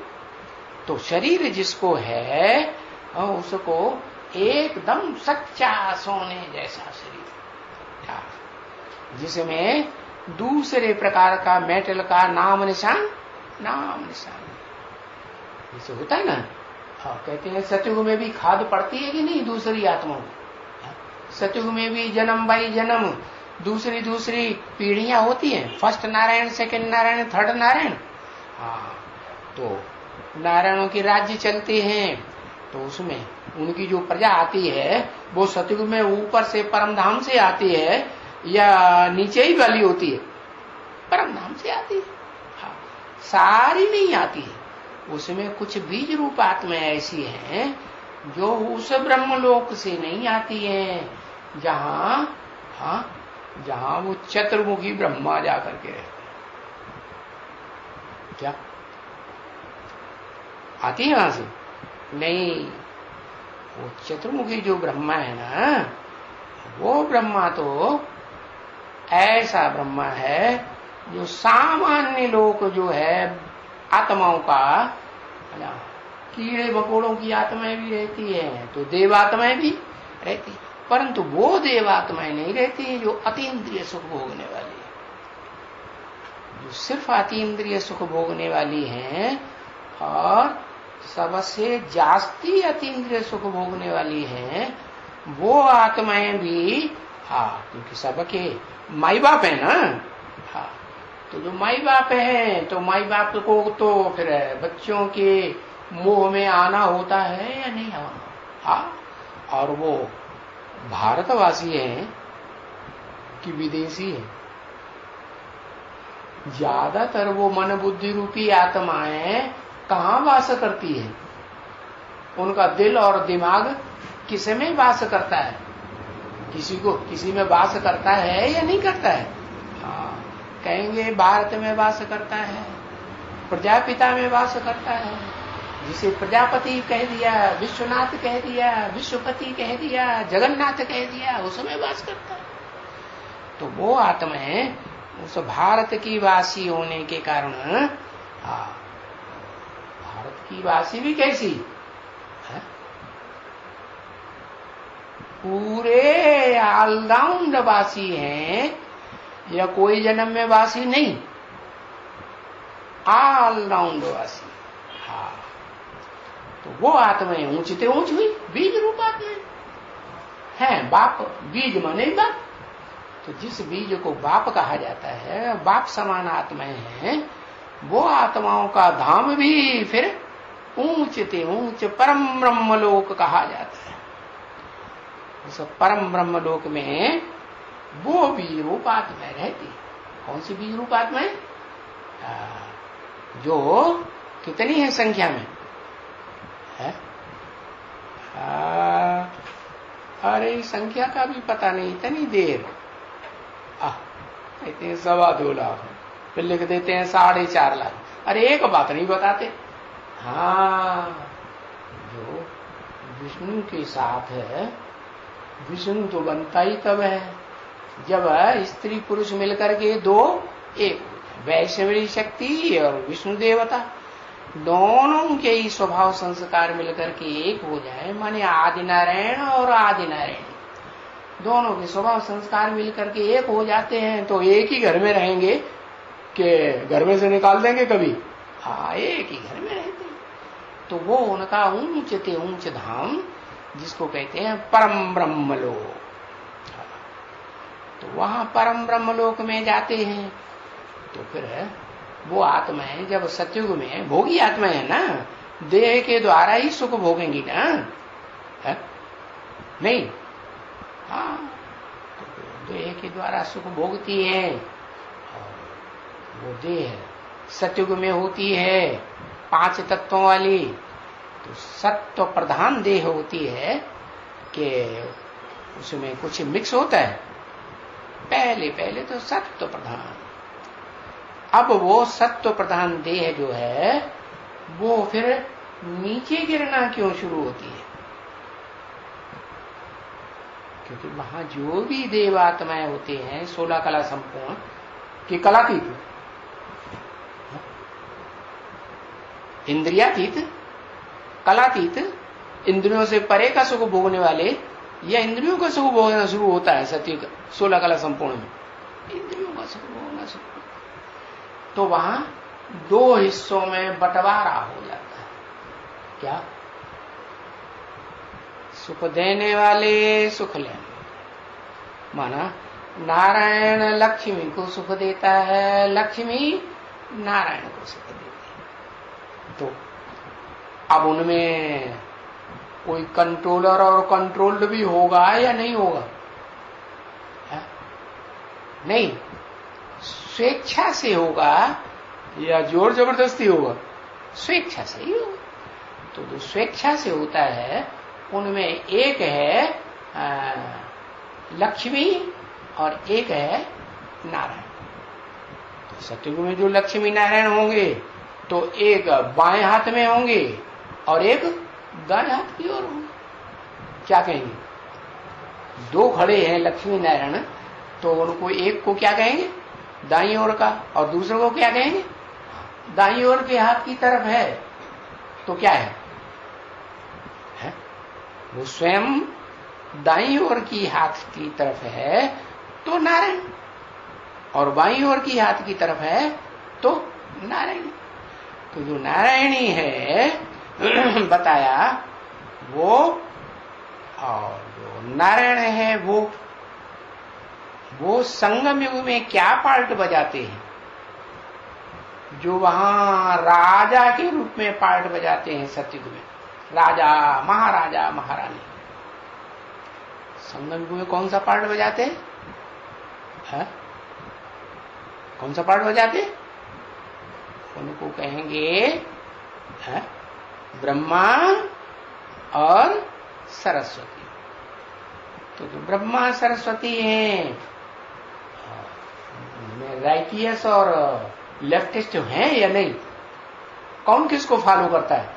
तो शरीर जिसको है उसको एकदम सच्चा सोने जैसा शरीर, जिसमें दूसरे प्रकार का मेटल का नाम निशान जैसे होता है ना। कहते हैं सतयुग में भी खाद पड़ती है कि नहीं दूसरी आत्माओं में? सतयुग में भी जन्म बाई जन्म दूसरी पीढ़ियां होती हैं। First Narayan, second Narayan, third Narayan. तो नारायणों के राज्य चलते हैं, तो उसमें उनकी जो प्रजा आती है वो सतयुग में ऊपर से परमधाम से आती है या नीचे ही वाली होती है? परमधाम से आती है। सारी नहीं आती है, उसमें कुछ बीज रूप आत्माएं ऐसी हैं जो उस ब्रह्मलोक से नहीं आती हैं, जहां वो चतुर्मुखी ब्रह्मा जाकर के रहते हैं। क्या आती है वहां से? नहीं, वो चतुर्मुखी जो ब्रह्मा है ना, वो ब्रह्मा तो ऐसा ब्रह्मा है जो सामान्य लोग जो है आत्माओं का, कीड़े मकोड़ों की आत्माएं भी रहती है तो देवात्माएं भी रहती, परंतु वो देवात्माएं नहीं रहती हैं जो अतीन्द्रिय सुख भोगने वाली है। जो सिर्फ अतीन्द्रिय सुख भोगने वाली हैं और सबसे जास्ती अतीन्द्रिय सुख भोगने वाली हैं, वो आत्माएं भी, क्योंकि सबके माई बाप है ना, तो जो माई बाप है तो माई बाप को तो फिर बच्चों के मोह में आना होता है या नहीं आना। और वो भारतवासी हैं कि विदेशी है, ज्यादातर वो मन बुद्धि रूपी आत्माएं कहाँ वास करती है, उनका दिल और दिमाग किस में वास करता है, किसी में वास करता है या नहीं करता है। कहेंगे भारत में वास करता है, प्रजापिता में वास करता है, जिसे प्रजापति कह दिया, विश्वनाथ कह दिया, विश्वपति कह दिया, जगन्नाथ कह दिया, उसमें वास करता है। तो वो आत्माएं उस भारत की वासी होने के कारण, भारत की वासी भी कैसी है, पूरे ऑलराउंड वासी हैं, या कोई जन्म में वासी नहीं, ऑलराउंड वासी। तो वो आत्माएं ऊंचते ऊंच हुई, बीज रूप आत्माएं हैं। बाप, बीज माने बाप, तो जिस बीज को बाप कहा जाता है, बाप समान आत्माएं हैं, वो आत्माओं का धाम भी फिर ऊंचते ऊंच परम ब्रह्मलोक कहा जाता है। उस परम ब्रह्मलोक में वो बीज रूप आत्माएं रहती। कौन सी बीज रूप आत्माएं? जो कितनी है संख्या में है? अरे संख्या का भी पता नहीं, इतनी देर कहते हैं 2.25 लाख, फिर लिख देते हैं 4.5 लाख। अरे एक बात नहीं बताते। जो विष्णु के साथ है, विष्णु तो बनता ही तब है जब स्त्री पुरुष मिलकर के दो एक, वैष्णवी शक्ति और विष्णु देवता दोनों के ही स्वभाव संस्कार मिलकर के एक हो जाए, माने आदि नारायण और आदि नारायण दोनों के स्वभाव संस्कार मिलकर के एक हो जाते हैं, तो एक ही घर में रहेंगे कि घर में से निकाल देंगे कभी? एक ही घर में रहते हैं। तो वो उनका ऊंचते ऊंच धाम, जिसको कहते हैं परम ब्रह्मलोक। तो वहां परम ब्रह्मलोक में जाते हैं, तो फिर वो आत्माएं जब सतयुग में, भोगी आत्माएं है ना, देह के द्वारा ही सुख भोगेंगी ना, है? नहीं, तो देह के द्वारा सुख भोगती है। वो देह सतयुग में होती है 5 तत्वों वाली, तो सत्व प्रधान देह होती है कि उसमें कुछ मिक्स होता है। पहले तो सत्व प्रधान, अब वो सत्व प्रधान देह जो है वो फिर नीचे गिरना क्यों शुरू होती है? क्योंकि वहां जो भी देवात्माएं होते हैं 16 कला संपूर्ण की कलातीत, इंद्रियातीत, कलातीत, इंद्रियों से परे का सुख भोगने वाले, या इंद्रियों का सुख भोगना शुरू होता है सत्युग 16 कला संपूर्ण में, इंद्रियों का सुख भोगना शुरू। तो वहां 2 हिस्सों में बंटवारा हो जाता है। क्या? सुख देने वाले, सुख लेने। माना नारायण लक्ष्मी को सुख देता है, लक्ष्मी नारायण को सुख देती है। तो अब उनमें कोई कंट्रोलर और कंट्रोल्ड भी होगा या नहीं होगा? है? नहीं, स्वेच्छा से होगा या जोर जबरदस्ती होगा? स्वेच्छा से ही होगा। तो जो स्वेच्छा से होता है उनमें एक है लक्ष्मी और एक है नारायण। तो सतयुग में जो लक्ष्मी नारायण होंगे तो एक बाएं हाथ में होंगे और एक दाएं हाथ की ओर होंगे। क्या कहेंगे? 2 खड़े हैं लक्ष्मी नारायण, तो उनको एक को क्या कहेंगे? दाईं ओर का, और दूसरों को क्या कहेंगे? दाईं ओर के हाथ की तरफ है तो क्या है? वो स्वयं दाईं ओर की हाथ की तरफ है तो नारायण, और बाईं ओर की हाथ की तरफ है तो नारायणी। तो जो नारायणी है बताया वो, और जो नारायण है वो संगम युग में क्या पार्ट बजाते हैं? जो वहां राजा के रूप में पार्ट बजाते हैं सतयुग में, राजा, महाराजा, महारानी। संगम युग में कौन सा पार्ट बजाते हैं? कौन सा पार्ट बजाते? उनको कहेंगे ब्रह्मा और सरस्वती। तो जो ब्रह्मा सरस्वती हैं, राइटियस और लेफ्टिस्ट हैं या नहीं? कौन किसको फॉलो करता है?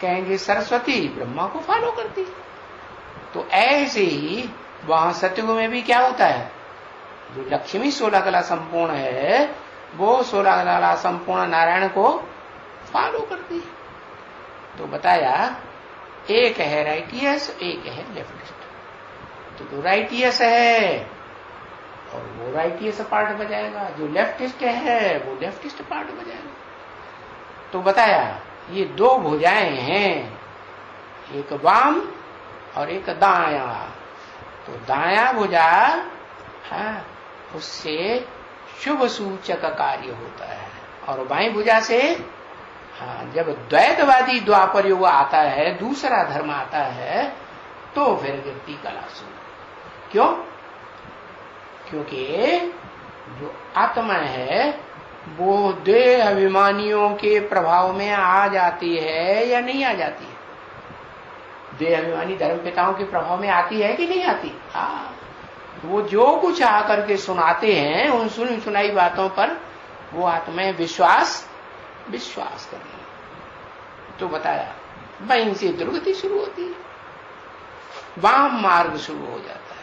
कहेंगे सरस्वती ब्रह्मा को फॉलो करती है। तो ऐसे ही वहां सतयुग में भी क्या होता है? जो लक्ष्मी 16 कला संपूर्ण है वो 16 कला संपूर्ण नारायण को फॉलो करती है। तो बताया एक है राइटियस, एक है लेफ्टिस्ट। तो जो राइटियस है और वो राइटियस पार्ट बजाएगा, जो लेफ्टिस्ट है वो लेफ्टिस्ट पार्ट बजाएगा। तो बताया ये दो भुजाएं हैं, एक वाम और एक दाया। तो दाया भुजा उससे शुभ सूचक कार्य होता है, और बाईं भुजा से जब द्वैतवादी द्वापर युग आता है, दूसरा धर्म आता है, तो फिर गिरती कला शुरू। क्यों? क्योंकि जो आत्मा है वो देह अभिमानियों के प्रभाव में आ जाती है या नहीं आ जाती है? देह अभिमानी धर्म पिताओं के प्रभाव में आती है कि नहीं आती? तो वो जो कुछ आकर के सुनाते हैं, उन सुनी सुनाई बातों पर वो आत्माएं विश्वास कर रही है। तो बताया वहीं से दुर्गति शुरू होती है, वाम मार्ग शुरू हो जाता है।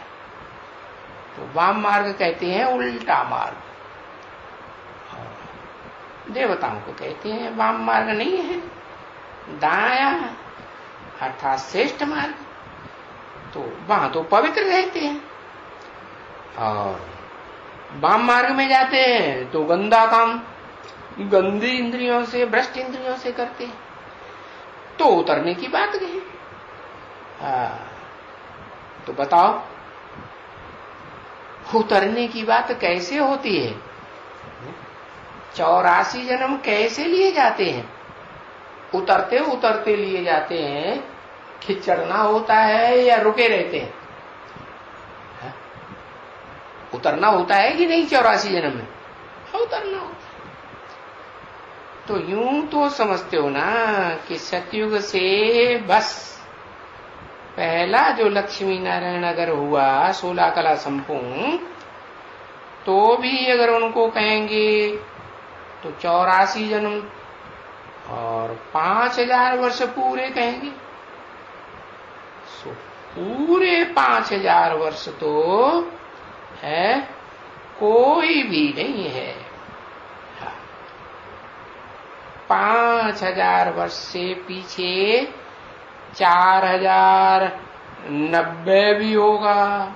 तो वाम मार्ग कहते हैं उल्टा मार्ग, देवताओं को कहते हैं वाम मार्ग नहीं है, दाया अर्थात श्रेष्ठ मार्ग। तो वहां तो पवित्र रहते हैं, और वाम मार्ग में जाते हैं तो गंदा काम गंदी इंद्रियों से, भ्रष्ट इंद्रियों से करते हैं। तो उतरने की बात कही। तो बताओ उतरने की बात कैसे होती है? 84 जन्म कैसे लिए जाते हैं? उतरते उतरते लिए जाते हैं कि चढ़ना होता है या रुके रहते हैं? उतरना होता है कि नहीं 84 जन्म में? उतरना होता है। तो यूं तो समझते हो ना कि सतयुग से बस पहला जो लक्ष्मी नारायण अगर हुआ 16 कला संपूर्ण, तो भी अगर उनको कहेंगे तो 84 जन्म और 5000 वर्ष पूरे कहेंगे। पूरे 5000 वर्ष तो है कोई भी नहीं है। 5000 वर्ष से पीछे 4090 भी होगा,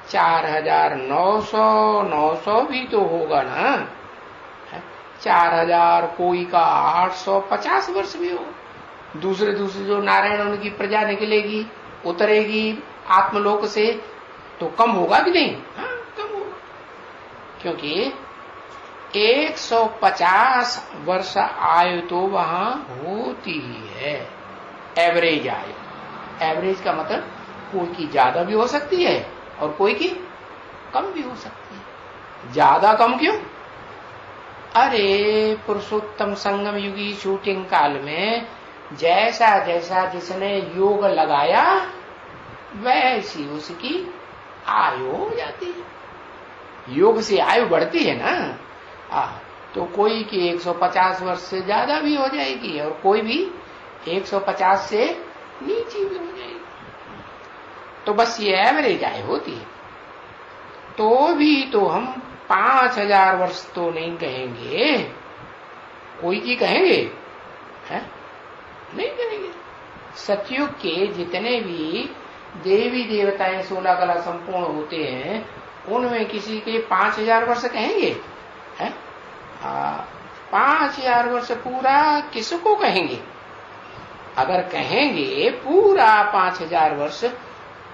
4900 भी तो होगा ना, 4000 कोई का 850 वर्ष भी होगा। दूसरे जो नारायण उनकी प्रजा निकलेगी, उतरेगी आत्मलोक से, तो कम होगा कि नहीं? कम होगा, क्योंकि 150 वर्ष आयु तो वहां होती ही है, एवरेज आयु। एवरेज का मतलब कोई की ज्यादा भी हो सकती है और कोई की कम भी हो सकती है। ज्यादा कम क्यों? अरे पुरुषोत्तम संगम युगी शूटिंग काल में जैसा जैसा जिसने योग लगाया वैसी उसकी आयु हो जाती है। योग से आयु बढ़ती है ना। तो कोई की 150 वर्ष से ज्यादा भी हो जाएगी और कोई भी 150 से नीचे भी हो जाएगी। तो बस ये एवरेज आयु होती है। तो भी तो हम 5000 वर्ष तो नहीं कहेंगे, कोई की कहेंगे है? नहीं कहेंगे। सतयुग के जितने भी देवी देवताएं 16 कला संपूर्ण होते हैं, उनमें किसी के 5000 वर्ष कहेंगे है? 5000 वर्ष पूरा किसको कहेंगे? अगर कहेंगे पूरा 5000 वर्ष,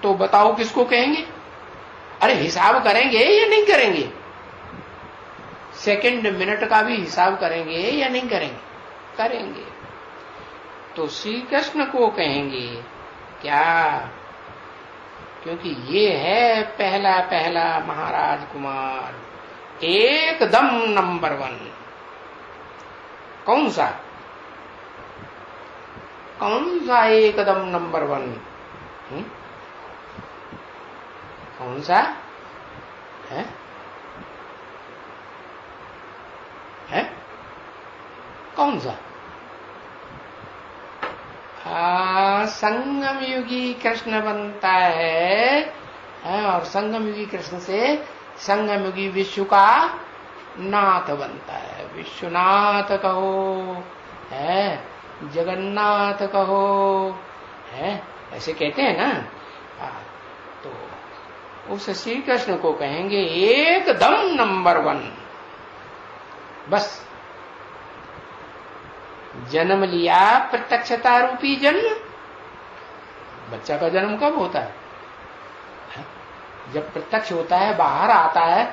तो बताओ किसको कहेंगे? अरे हिसाब करेंगे या नहीं करेंगे? सेकंड मिनट का भी हिसाब करेंगे या नहीं करेंगे? करेंगे। तो श्री कृष्ण को कहेंगे क्या? क्योंकि ये है पहला पहला महाराज कुमार, एकदम नंबर 1। कौन सा? कौन सा एकदम नंबर 1? कौन सा है? है कौन सा? संगम युगी कृष्ण बनता है, और संगम युगी कृष्ण से संगम युगी विश्व का नाथ बनता है। विश्वनाथ कहो है, जगन्नाथ कहो है, ऐसे कहते हैं ना। तो उस श्री कृष्ण को कहेंगे एकदम नंबर 1। बस जन्म लिया प्रत्यक्षता रूपी जन्म। बच्चा का जन्म कब होता है? जब प्रत्यक्ष होता है, बाहर आता है,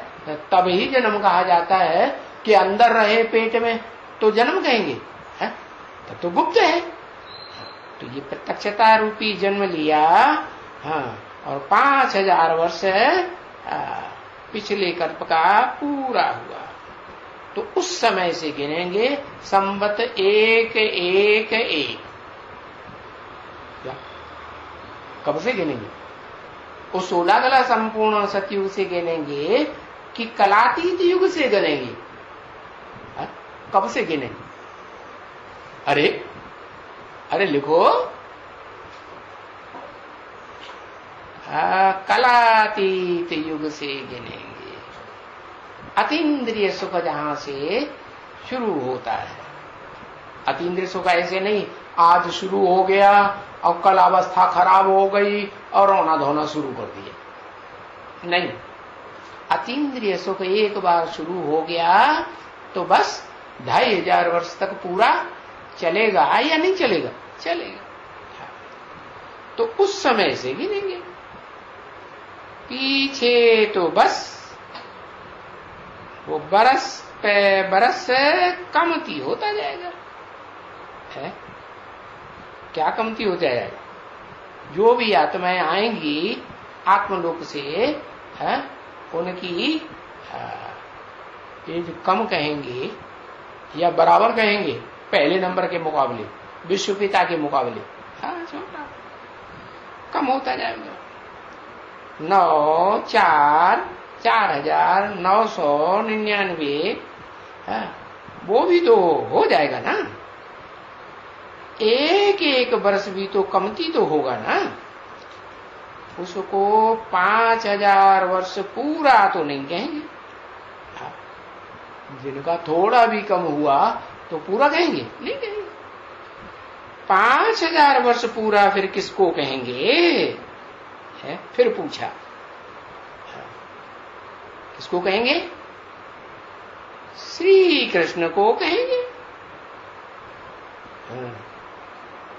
तब ही जन्म कहा जाता है। कि अंदर रहे पेट में तो जन्म कहेंगे है? तब तो गुप्त है। तो ये प्रत्यक्षता रूपी जन्म लिया। हाँ, और 5000 वर्ष पिछले कल्प का पूरा हुआ। तो उस समय से गिनेंगे संवत 111। कब से गिनेंगे? उस 16 कला संपूर्ण सतयुग से गिनेंगे कि कलातीत युग से गिनेंगे? कब से गिनेंगे? अरे लिखो, कलातीत युग से गिनेंगे। अतीन्द्रिय सुख जहां से शुरू होता है। अतीन्द्रिय सुख ऐसे नहीं आज शुरू हो गया और कल अवस्था खराब हो गई और रोना धोना शुरू कर दिया। नहीं, अतीन्द्रिय सुख एक बार शुरू हो गया तो बस 2500 वर्ष तक पूरा चलेगा या नहीं चलेगा? चलेगा। तो उस समय से गिनेंगे। पीछे तो बस वो बरस पे बरस कमती होता जाएगा है। क्या कमती हो जाएगा? जो भी आत्माएं आएंगी आत्मलोक से है, उनकी ये जो कम कहेंगे या बराबर कहेंगे पहले नंबर के मुकाबले, विश्व पिता के मुकाबले। हाँ, छोटा कम होता जाएगा। 9 4 4999 वो भी तो हो जाएगा ना। एक वर्ष भी तो कमती तो होगा ना। उसको 5000 वर्ष पूरा तो नहीं कहेंगे। जिनका थोड़ा भी कम हुआ तो पूरा कहेंगे? नहीं कहेंगे। 5000 वर्ष पूरा फिर किसको कहेंगे है? फिर पूछा किसको कहेंगे? श्री कृष्ण को कहेंगे।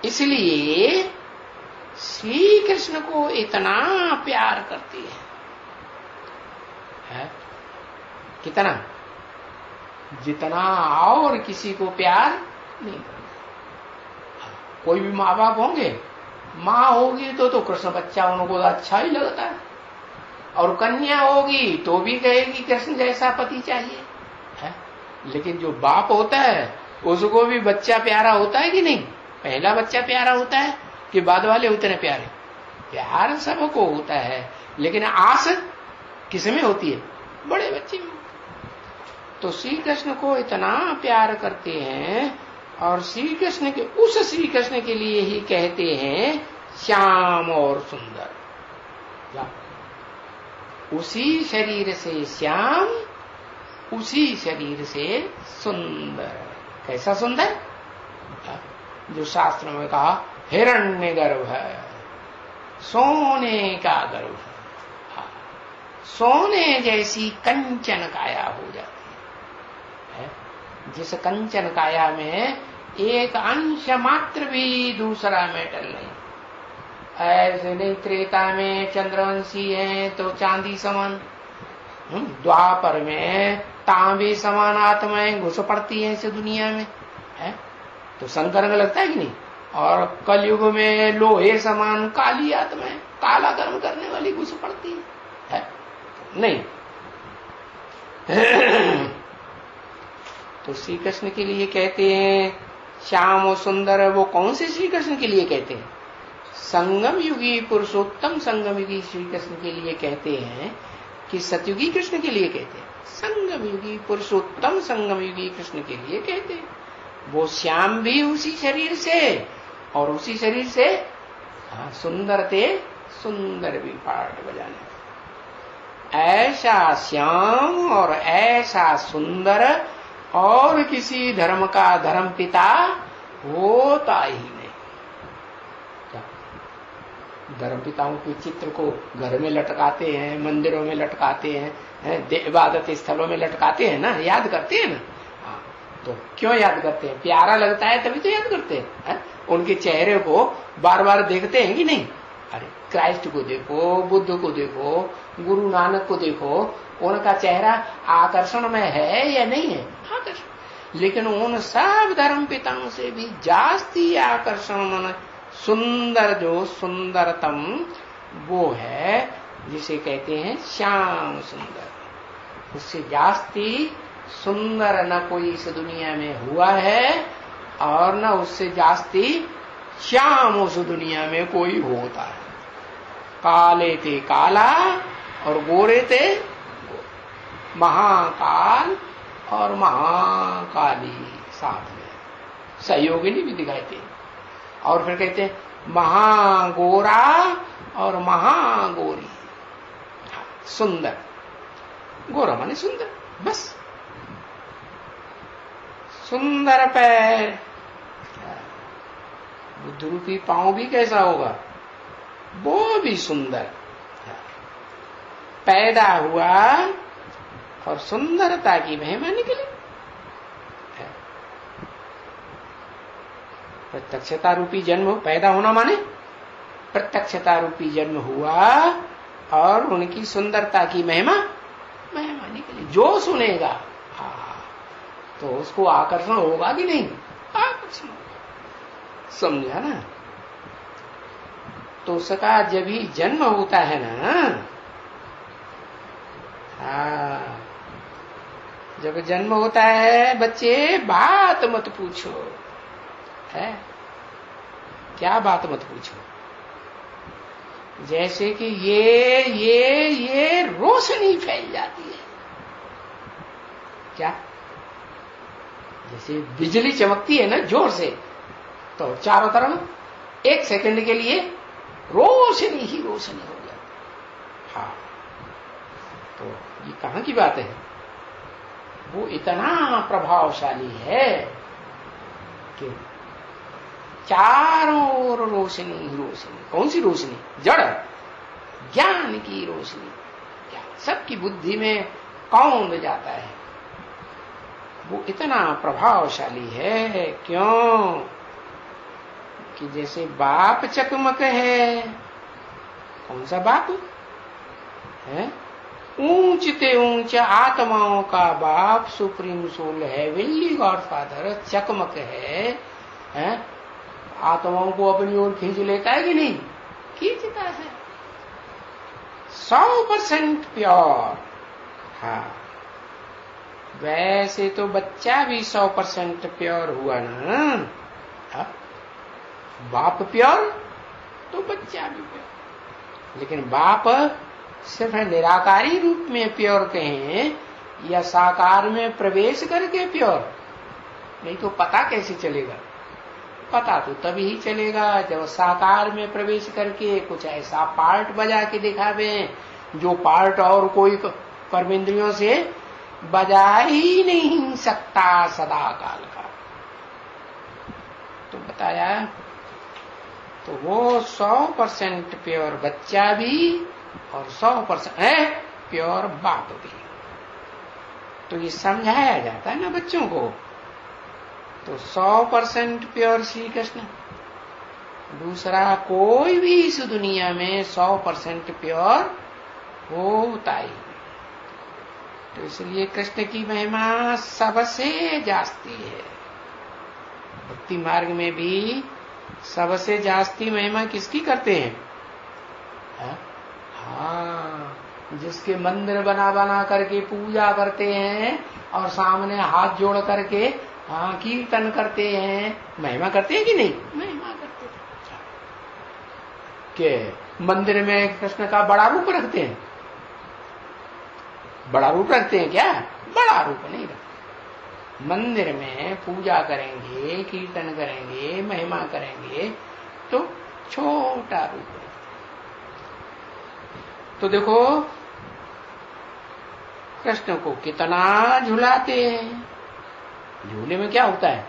इसलिए श्री कृष्ण को इतना प्यार करती है? कितना? जितना और किसी को प्यार नहीं करता। कोई भी माँ बाप होंगे, माँ होगी तो कृष्ण बच्चा उनको अच्छा ही लगता है, और कन्या होगी तो भी कहेगी कृष्ण जैसा पति चाहिए है। लेकिन जो बाप होता है उसको भी बच्चा प्यारा होता है कि नहीं? पहला बच्चा प्यारा होता है कि बाद वाले उतने प्यारे? प्यार सबको होता है, लेकिन आस किसमें होती है? बड़े बच्चे में। तो श्री कृष्ण को इतना प्यार करते हैं, और श्री कृष्ण के उस श्री कृष्ण के लिए ही कहते हैं श्याम और सुंदर। उसी शरीर से श्याम उसी शरीर से सुंदर। कैसा सुंदर? जो शास्त्र में कहा हिरण्य गर्भ है, सोने का गर्भ है, सोने जैसी कंचन काया हो जाती है। जिस कंचन काया में एक अंश मात्र भी दूसरा मेटल नहीं। ऐसे नहीं त्रेता में चंद्रवंशी है तो चांदी समान, द्वापर में तांबे समान आत्माएं घुस पड़ती है इस दुनिया में, है तो संकर्म लगता है कि नहीं। और कलयुग में लोहे समान काली आत्माएं, काला कर्म करने वाली घुस पड़ती है नहीं। तो श्री कृष्ण के लिए कहते हैं श्याम और सुंदर। वो कौन से श्री कृष्ण के लिए कहते हैं? संगम युगी पुरुषोत्तम संगम युगी श्री कृष्ण के लिए कहते हैं कि सतयुगी कृष्ण के लिए कहते हैं? संगम युगी पुरुषोत्तम संगम युगी कृष्ण के लिए कहते हैं। वो श्याम भी उसी शरीर से और उसी शरीर से सुंदर थे, सुंदर भी पाठ बजाने। ऐसा श्याम और ऐसा सुंदर और किसी धर्म का धर्म पिता होता ही नहीं। धर्म पिताओं के चित्र को घर में लटकाते हैं, मंदिरों में लटकाते हैं, इबादत स्थलों में लटकाते हैं ना, याद करते हैं ना। तो क्यों याद करते हैं? प्यारा लगता है तभी तो याद करते हैं। उनके चेहरे को बार बार देखते हैं कि नहीं? अरे क्राइस्ट को देखो, बुद्ध को देखो, गुरु नानक को देखो, उनका चेहरा आकर्षण में है या नहीं है? आकर्षण। लेकिन उन सब धर्म पिताओं से भी जास्ती आकर्षण मन सुंदर, जो सुंदरतम वो है जिसे कहते हैं श्याम सुंदर। उससे जास्ती सुंदर न कोई इस दुनिया में हुआ है और न उससे जास्ती श्याम उस दुनिया में कोई होता है। काले थे काला और गोरे थे महाकाल और महाकाली साथ में सहयोगिनी भी दिखाई थे। और फिर कहते हैं महागोरा और महागोरी। सुंदर, गोरा माने सुंदर, बस। सुंदर पैर, बुद्ध रूपी पांव भी कैसा होगा? वो भी सुंदर। पैदा हुआ और सुंदरता की महिमा निकली। प्रत्यक्षता रूपी जन्म, पैदा होना माने प्रत्यक्षता रूपी जन्म हुआ और उनकी सुंदरता की महिमा निकली। जो सुनेगा तो उसको आकर्षण होगा कि नहीं? आकर्षण होगा। समझा ना? तो उसका जब ही जन्म होता है ना, जब जन्म होता है बच्चे, बात मत पूछो। है क्या बात मत पूछो? जैसे कि ये रोशनी फैल जाती है। क्या? जैसे बिजली चमकती है ना जोर से, तो चारों तरफ एक सेकंड के लिए रोशनी ही रोशनी हो जाती। हाँ, तो ये कहां की बात है? वो इतना प्रभावशाली है कि चारों ओर रोशनी ही रोशनी। कौन सी रोशनी? जड़ ज्ञान की रोशनी। सबकी बुद्धि में कौंध जाता है। वो इतना प्रभावशाली है। क्यों? कि जैसे बाप चकमक है। कौन सा बाप है? ऊंचते ऊंच आत्माओं का बाप, सुप्रीम सोल है, हेवनली गॉडफादर चकमक है? आत्माओं को अपनी ओर खींच लेता है कि नहीं? खींचता है। 100% प्योर। हाँ, वैसे तो बच्चा भी 100% प्योर हुआ ना। हाँ? बाप प्योर तो बच्चा भी प्योर। लेकिन बाप सिर्फ निराकारी रूप में प्योर कहें या साकार में प्रवेश करके प्योर, नहीं तो पता कैसे चलेगा? पता तो तभी ही चलेगा जब साकार में प्रवेश करके कुछ ऐसा पार्ट बजा के दिखावे जो पार्ट और कोई कर्मेंद्रियों से बजा ही नहीं सकता सदा काल का। तो बताया, तो वो 100% प्योर बच्चा भी और 100% है प्योर बाप भी। तो ये समझाया जाता है ना बच्चों को। तो 100% प्योर श्री कृष्ण, दूसरा कोई भी इस दुनिया में 100% प्योर होता ही। तो इसलिए कृष्ण की महिमा सबसे जास्ती है। भक्ति मार्ग में भी सबसे जास्ती महिमा किसकी करते हैं? हाँ, जिसके मंदिर बना बना करके पूजा करते हैं और सामने हाथ जोड़ करके कीर्तन करते हैं, महिमा करते हैं कि नहीं? महिमा करते हैं। के मंदिर में कृष्ण का बड़ा रूप रखते हैं? बड़ा रूप रखते हैं क्या? बड़ा रूप नहीं रखते। मंदिर में पूजा करेंगे, कीर्तन करेंगे, महिमा करेंगे तो छोटा रूप रखते। तो देखो कृष्ण को कितना झुलाते हैं। झूले में क्या होता है?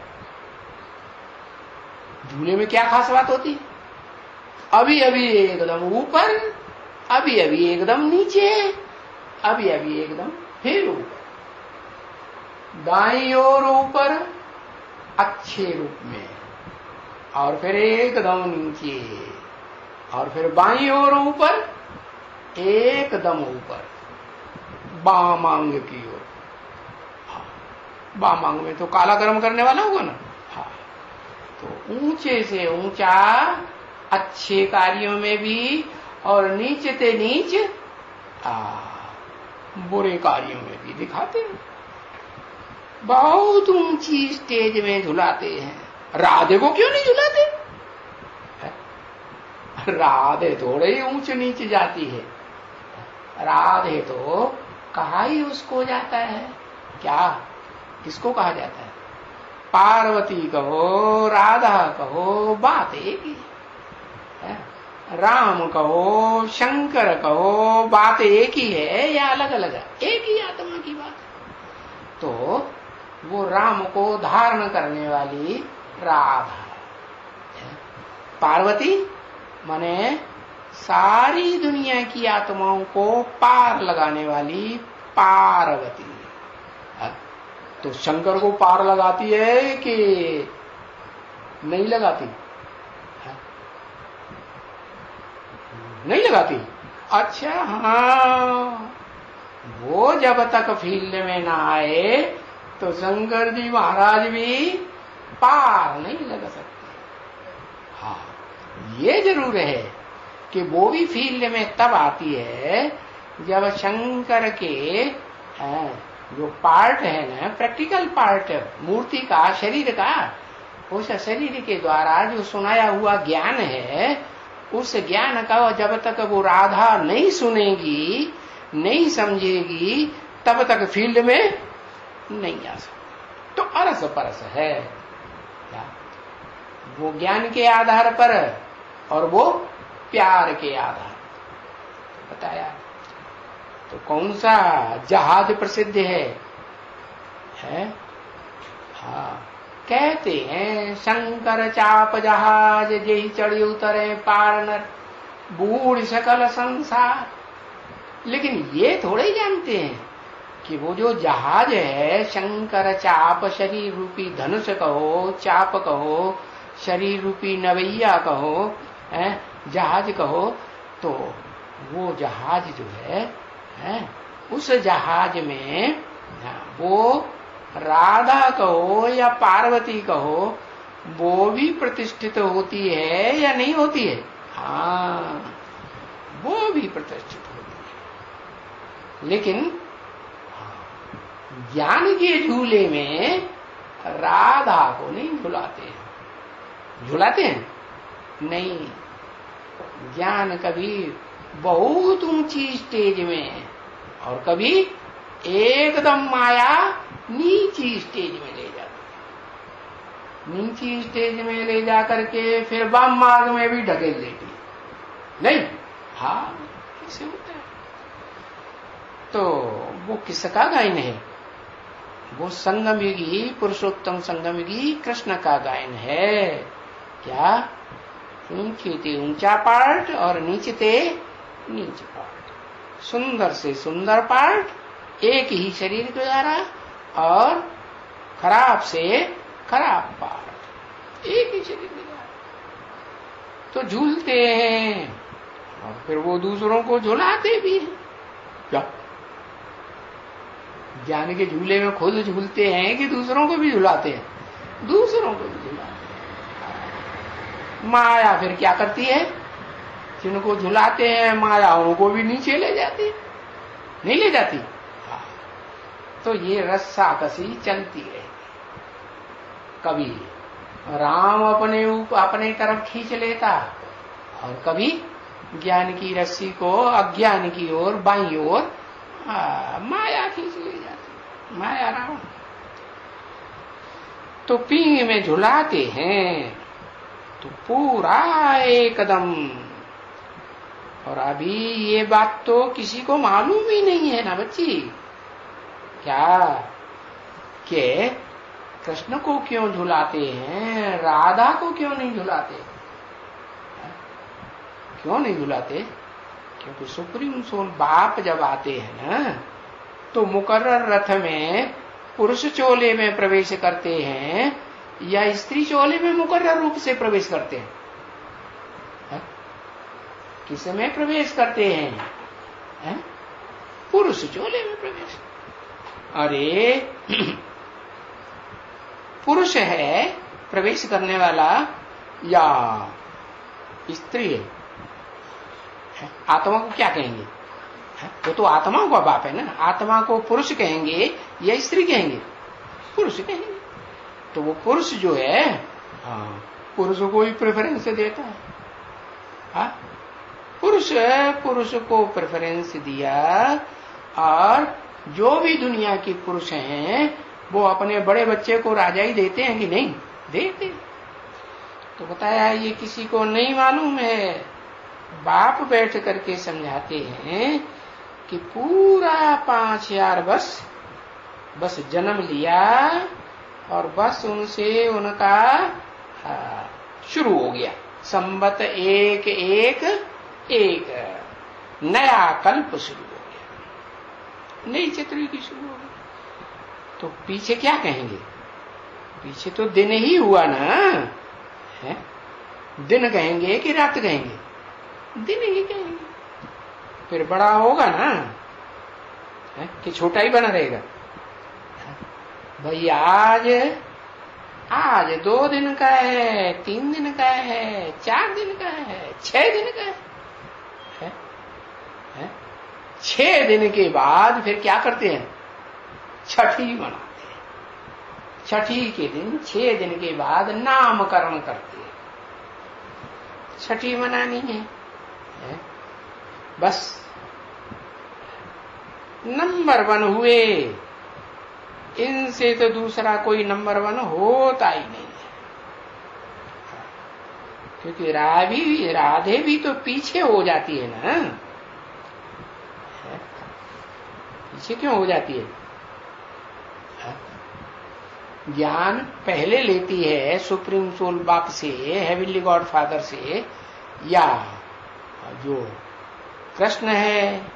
झूले में क्या खास बात होती है? अभी अभी एकदम ऊपर, अभी अभी एकदम नीचे, अभी अभी एकदम फिर ऊपर, दाईं ओर ऊपर अच्छे रूप में, और फिर एकदम नीचे, और फिर बाईं ओर ऊपर, एकदम ऊपर, बामांग की ओर। बामांग में तो काला कर्म करने वाला होगा ना। हाँ, तो ऊंचे से ऊंचा अच्छे कार्यों में भी और नीचे से नीच बुरे कार्यों में भी दिखाते हैं। बहुत ऊंची स्टेज में झुलाते हैं। राधे को क्यों नहीं झुलाते? राधे थोड़े ही ऊंच नीचे जाती है। राधे तो कहा ही उसको जाता है। क्या किसको कहा जाता है? पार्वती कहो, राधा कहो, बात एक ही है। राम कहो, शंकर कहो, बात एक ही है या अलग अलग है? एक ही आत्मा की बात है। तो वो राम को धारण करने वाली राधा है। पार्वती माने सारी दुनिया की आत्माओं को पार लगाने वाली पार्वती है। तो शंकर को पार लगाती है कि नहीं लगाती? नहीं लगाती। अच्छा, हाँ, वो जब तक फील्ड में ना आए तो शंकर जी महाराज भी पार नहीं लगा सकते। हाँ, ये जरूर है कि वो भी फील्ड में तब आती है जब शंकर के जो पार्ट है ना, प्रैक्टिकल पार्ट मूर्ति का, शरीर का, उस शरीर के द्वारा जो सुनाया हुआ ज्ञान है, उस ज्ञान का जब तक वो राधा नहीं सुनेगी, नहीं समझेगी, तब तक फील्ड में नहीं आ सकती। तो अरस परस है वो ज्ञान के आधार पर और वो प्यार के आधार पर बताया। तो कौन सा जहाज प्रसिद्ध है? हाँ, कहते हैं शंकर चाप जहाज जेहि चढ़ी उतरे पार नर, बूढ़ सकल संसार। लेकिन ये थोड़े ही जानते हैं कि वो जो जहाज है, शंकर चाप, शरीर रूपी धनुष कहो, चाप कहो, शरीर रूपी नवैया कहो, जहाज कहो, तो वो जहाज जो है, उस जहाज में वो राधा कहो या पार्वती कहो, वो भी प्रतिष्ठित होती है या नहीं होती है? हाँ, वो भी प्रतिष्ठित होती है। लेकिन ज्ञान के झूले में राधा को नहीं झुलाते हैं। झुलाते हैं? नहीं। ज्ञान कभी बहुत ऊंची स्टेज में और कभी एकदम माया नीची स्टेज में ले जाती है। नीची स्टेज में ले जाकर के फिर वाम मार्ग में भी ढकेल देती है। नहीं, हाँ, कैसे होता है? तो वो किसका गायन है? वो संगमयुगी, पुरुषोत्तम संगमयुगी कृष्ण का गायन है। क्या? ऊंचे थे ऊंचा पार्ट और नीचे थे नीचे पार्ट, सुंदर से सुंदर पार्ट एक ही शरीर के द्वारा, और खराब से खराब पार्ट एक ही शरीर के द्वारा। तो झूलते हैं और फिर वो दूसरों को झुलाते भी हैं। क्या ज्ञान के झूले में खुद झूलते हैं कि दूसरों को भी झुलाते हैं? दूसरों को भी झुलाते हैं। माया फिर क्या करती है? जिनको झुलाते हैं माया उनको भी नीचे ले जाती है, नहीं ले जाती? तो ये रस्साकसी चलती रहती। कभी राम अपने तरफ खींच लेता और कभी ज्ञान की रस्सी को अज्ञान की ओर बाईं ओर माया खींच ले जाती, माया रावण। तो पींग में झुलाते हैं तो पूरा एकदम। और अभी ये बात तो किसी को मालूम ही नहीं है ना बच्ची, क्या कि कृष्ण को क्यों झुलाते हैं, राधा को क्यों नहीं झुलाते? क्यों नहीं झुलाते? क्योंकि सुप्रीम सोल बाप जब आते हैं ना तो मुकर्रर रथ में पुरुष चोले में प्रवेश करते हैं या स्त्री चोले में मुकर्रर रूप से प्रवेश करते हैं? किस में प्रवेश करते हैं? पुरुष चोले में प्रवेश। अरे पुरुष है प्रवेश करने वाला या स्त्री है? आत्मा को क्या कहेंगे? वो तो आत्मा का बाप है ना। आत्मा को पुरुष कहेंगे या स्त्री कहेंगे? पुरुष कहेंगे। तो वो पुरुष जो है पुरुष को ही प्रेफरेंस देता है। पुरुष को प्रेफरेंस दिया, और जो भी दुनिया के पुरुष हैं वो अपने बड़े बच्चे को राजा ही देते हैं कि नहीं देते? तो बताया ये किसी को नहीं मालूम है। बाप बैठ करके समझाते हैं कि पूरा 5000 बस जन्म लिया और बस उनसे उनका शुरू हो गया। संवत एक नया कल्प शुरू हो गया, नई चतुर्युगी शुरू हो गई। तो पीछे क्या कहेंगे? पीछे तो दिन ही हुआ ना है? दिन कहेंगे कि रात कहेंगे? दिन ही कहेंगे। फिर बड़ा होगा ना है? कि छोटा ही बना रहेगा? भाई आज 2 दिन का है, 3 दिन का है, 4 दिन का है, 6 दिन का है? 6 दिन के बाद फिर क्या करते हैं? छठी मनाते हैं। छठी के दिन 6 दिन के बाद नामकरण करते हैं। छठी मनानी है? बस नंबर 1 हुए, इनसे तो दूसरा कोई नंबर 1 होता ही नहीं है। क्योंकि राधे भी तो पीछे हो जाती है ना। पीछे क्यों हो जाती है? ज्ञान पहले लेती है सुप्रीम सोल बाप से, हेवनली गॉड फादर से, या जो कृष्ण है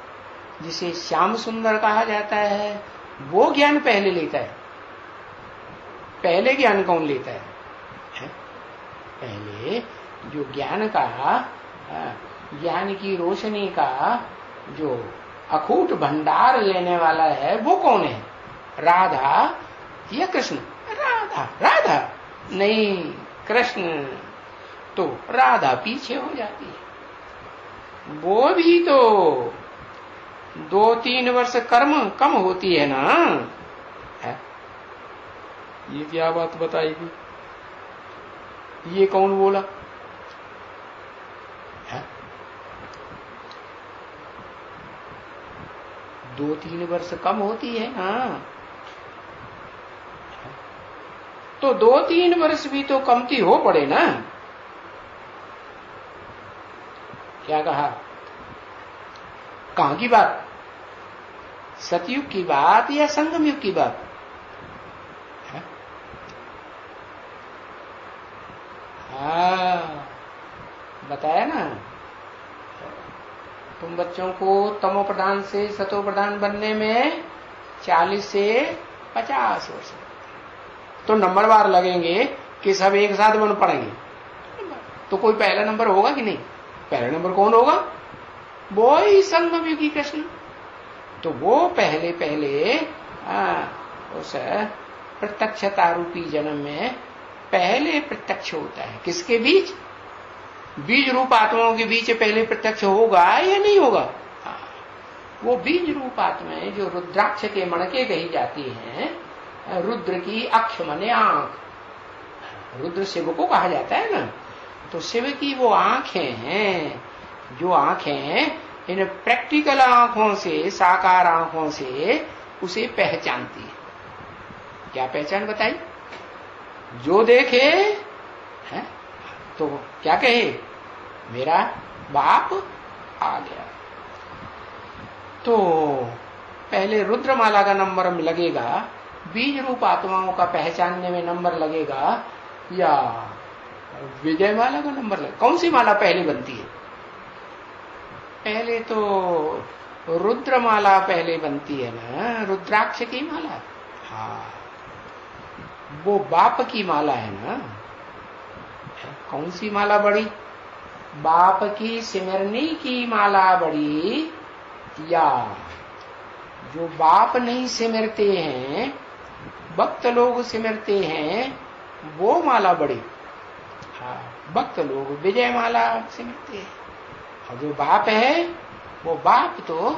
जिसे श्याम सुंदर कहा जाता है वो ज्ञान पहले लेता है। पहले ज्ञान कौन लेता है? पहले जो ज्ञान का, ज्ञान की रोशनी का जो अखूट भंडार लेने वाला है वो कौन है? राधा या कृष्ण? राधा नहीं, कृष्ण। तो राधा पीछे हो जाती है। वो भी तो 2-3 वर्ष कर्म कम होती है ना है? ये क्या बात बताएगी? ये कौन बोला है? 2-3 वर्ष कम होती है ना। तो 2-3 वर्ष भी तो कमती हो पड़े ना। क्या कहा? कहां की बात? सतयुग की बात या संगम युग की बात? तुम बच्चों को तमो प्रधान से सतो प्रधान बनने में 40 से 50 वर्ष, तो नंबरवार लगेंगे कि सब एक साथ बन पड़ेंगे, तो कोई पहला नंबर होगा कि नहीं? पहला नंबर कौन होगा? वो ही संगमयुगी कृष्ण। तो वो पहले उस प्रत्यक्षता रूपी जन्म में पहले प्रत्यक्ष होता है। किसके बीच? बीज रूप आत्माओं के बीच पहले प्रत्यक्ष होगा या नहीं होगा? वो बीज रूप आत्माएं जो रुद्राक्ष के मणके कही जाती हैं, रुद्र की अक्ष मने आंख, रुद्र शिव को कहा जाता है ना, तो शिव की वो आंखें हैं, जो आंखें इन प्रैक्टिकल आंखों से, साकार आंखों से उसे पहचानती है। क्या पहचान बताई? जो देखे है तो क्या कहे? मेरा बाप आ गया। तो पहले रुद्रमाला का नंबर लगेगा, बीज रूप आत्माओं का पहचानने में नंबर लगेगा, या विजय माला का नंबर लगेगा? कौन सी माला पहले बनती है? पहले तो रुद्रमाला पहले बनती है ना, रुद्राक्ष की माला। हाँ, वो बाप की माला है ना। कौन सी माला बड़ी? बाप की सिमरनी की माला बड़ी, या जो बाप नहीं सिमरते हैं, भक्त लोग सिमरते हैं, वो माला बड़ी? हाँ, भक्त लोग विजय माला सिमरते हैं। और जो बाप है, वो बाप तो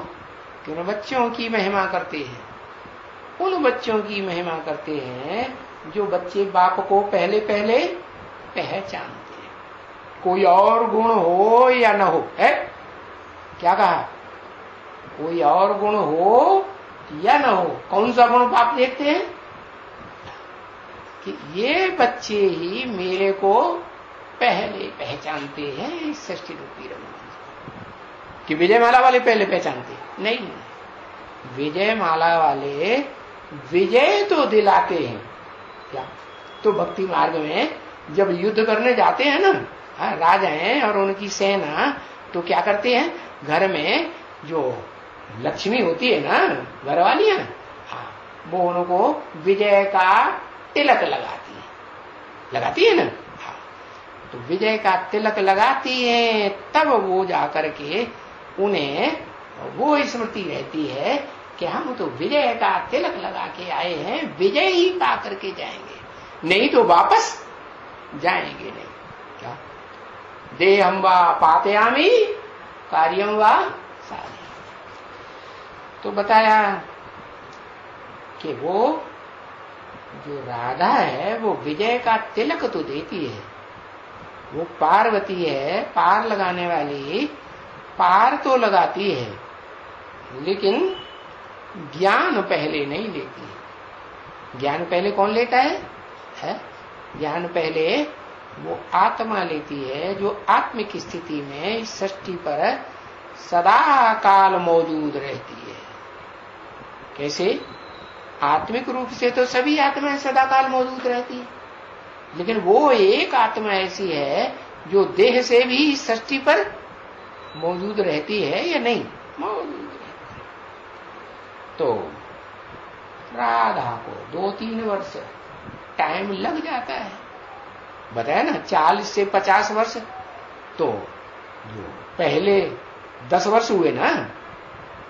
किन बच्चों की महिमा करते हैं? उन बच्चों की महिमा करते हैं जो बच्चे बाप को पहले पहले पहचानते हैं। कोई और गुण हो या न हो, है? क्या कहा? कोई और गुण हो या न हो, कौन सा गुण बाप देखते हैं? कि ये बच्चे ही मेरे को पहले पहचानते हैं इस सृष्टि रूपी रंग। कि विजय माला वाले पहले पहचानते? नहीं, विजय माला वाले विजय तो दिलाते हैं। क्या? तो भक्ति मार्ग में जब युद्ध करने जाते हैं ना, राजा हैं और उनकी सेना, तो क्या करते हैं? घर में जो लक्ष्मी होती है ना, घर वालियां, वो उनको विजय का तिलक लगाती है ना। तो विजय का तिलक लगाती है, तब वो जाकर के उन्हें वो स्मृति रहती है कि हम तो विजय का तिलक लगा के आए हैं, विजय ही पा करके जाएंगे, नहीं तो वापस जाएंगे नहीं। क्या? देहं वा पातयामि कार्यं वा साधयामि। तो बताया कि वो जो राधा है वो विजय का तिलक तो देती है, वो पार्वती है, पार लगाने वाली, पार तो लगाती है, लेकिन ज्ञान पहले नहीं लेती है। ज्ञान पहले कौन लेता है? ज्ञान पहले वो आत्मा लेती है, जो आत्मिक स्थिति में इस सृष्टि पर सदा काल मौजूद रहती है। कैसे? आत्मिक रूप से तो सभी आत्माएं सदा काल मौजूद रहती है, लेकिन वो एक आत्मा ऐसी है जो देह से भी इस सृष्टि पर मौजूद रहती है या नहीं? मौजूद रहती है। तो राधा को 2-3 वर्ष टाइम लग जाता है, बताया ना, 40 से 50 वर्ष। तो जो पहले 10 वर्ष हुए ना,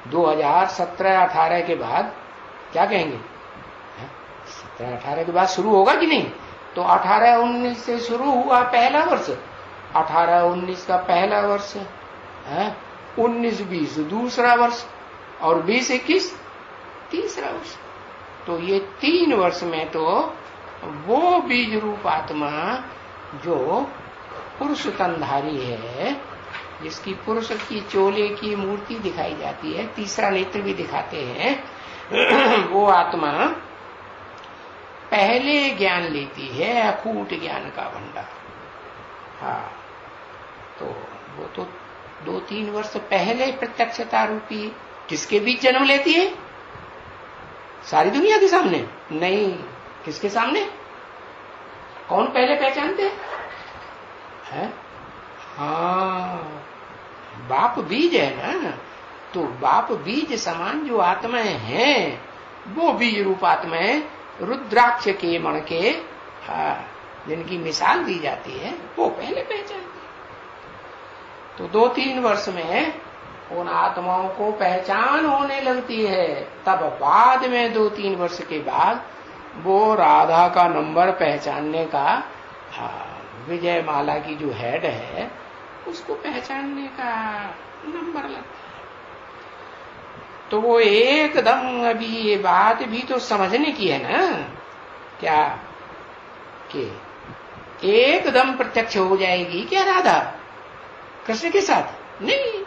2017-18 के बाद क्या कहेंगे? 17-18 के बाद शुरू होगा कि नहीं? तो 18-19 से शुरू हुआ पहला वर्ष, 18-19 का पहला वर्ष है, 19-20 दूसरा वर्ष, और 20-21 तीसरा वर्ष। तो ये 3 वर्ष में तो वो बीज रूप आत्मा जो पुरुष तनधारी है, जिसकी पुरुष की चोले की मूर्ति दिखाई जाती है, तीसरा नेत्र भी दिखाते हैं, वो आत्मा पहले ज्ञान लेती है, अकूट ज्ञान का भंडार। हाँ, तो वो तो 2-3 वर्ष पहले प्रत्यक्षता रूपी किसके बीच जन्म लेती है? सारी दुनिया के सामने नहीं, किसके सामने? कौन पहले पहचानते हैं? हाँ, बाप बीज है ना, तो बाप बीज समान जो आत्माएं हैं वो बीज रूप आत्माएं रुद्राक्ष के मण के जिनकी मिसाल दी जाती है वो पहले पहचानती। तो 2-3 वर्ष में उन आत्माओं को पहचान होने लगती है, तब बाद में 2-3 वर्ष के बाद वो राधा का नंबर पहचानने का, विजय माला की जो हेड है उसको पहचानने का नंबर लगता है। तो वो एकदम अभी ये बात भी तो समझने की है ना, क्या कि एकदम प्रत्यक्ष हो जाएगी क्या राधा कृष्ण के साथ? नहीं,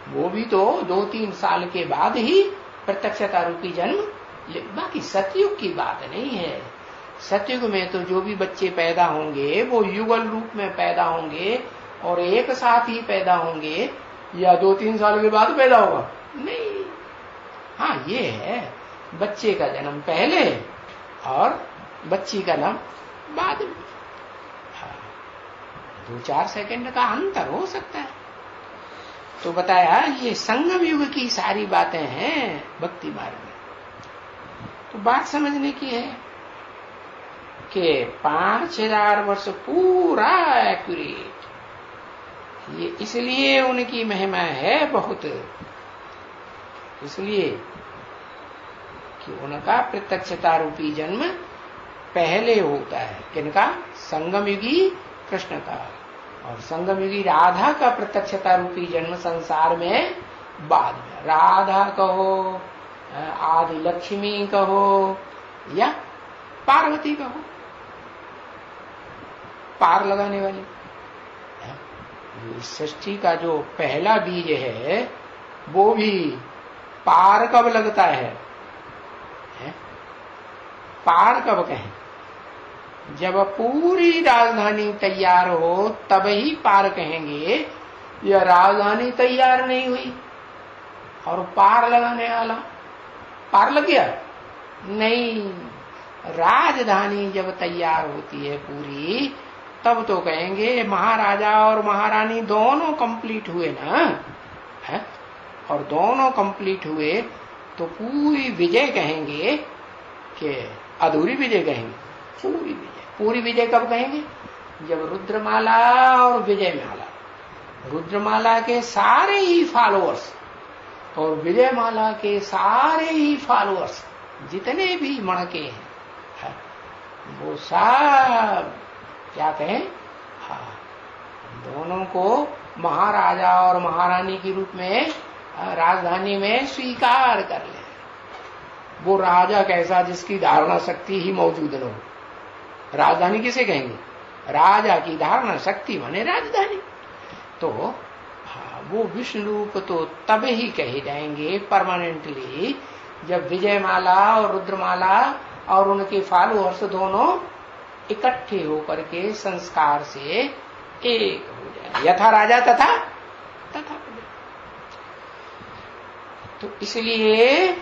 वो भी तो 2-3 साल के बाद ही प्रत्यक्षता रूपी जन्म। बाकी सतयुग की बात नहीं है। सतयुग में तो जो भी बच्चे पैदा होंगे वो युगल रूप में पैदा होंगे और एक साथ ही पैदा होंगे, या 2-3 साल के बाद पैदा होगा? नहीं। हाँ, ये है बच्चे का जन्म पहले और बच्ची का जन्म बाद में। 2-4 सेकंड का अंतर हो सकता है। तो बताया ये संगम युग की सारी बातें हैं भक्ति मार्ग में। तो बात समझने की है कि 5000 वर्ष पूरा एक्यूरेट, ये इसलिए उनकी महिमा है बहुत, इसलिए कि उनका प्रत्यक्षता रूपी जन्म पहले होता है। किनका? संगम युगी कृष्ण का, और संगम युगी राधा का प्रत्यक्षता रूपी जन्म संसार में बाद में। राधा कहो, आदि लक्ष्मी कहो या पार्वती कहो, पार लगाने वाली। सृष्टि का जो पहला बीज है वो भी पार कब लगता है? पार कब कहें? जब पूरी राजधानी तैयार हो तब ही पार कहेंगे। या राजधानी तैयार नहीं हुई और पार लगाने वाला पार लग गया? नहीं, राजधानी जब तैयार होती है पूरी तब तो कहेंगे महाराजा और महारानी दोनों कंप्लीट हुए ना, है? और दोनों कंप्लीट हुए तो पूरी विजय कहेंगे कि अधूरी विजय कहेंगे? पूरी विजय। पूरी विजय कब कहेंगे? जब रुद्रमाला और विजय माला, रुद्रमाला के सारे ही फॉलोअर्स और विजय माला के सारे ही फॉलोअर्स जितने भी मणके हैं वो सब क्या कहें? हाँ, दोनों को महाराजा और महारानी के रूप में राजधानी में स्वीकार कर ले। वो राजा कैसा जिसकी धारणा शक्ति ही मौजूद न हो। राजधानी किसे कहेंगे? राजा की धारणा शक्ति माने राजधानी। तो हाँ, वो विष्णु रूप तो तब ही कहे जाएंगे परमानेंटली जब विजयमाला और रुद्रमाला और उनके फॉलोअर्स दोनों इकट्ठे होकर के संस्कार से एक हो जाए। यथा राजा तथा प्रजा। तो इसलिए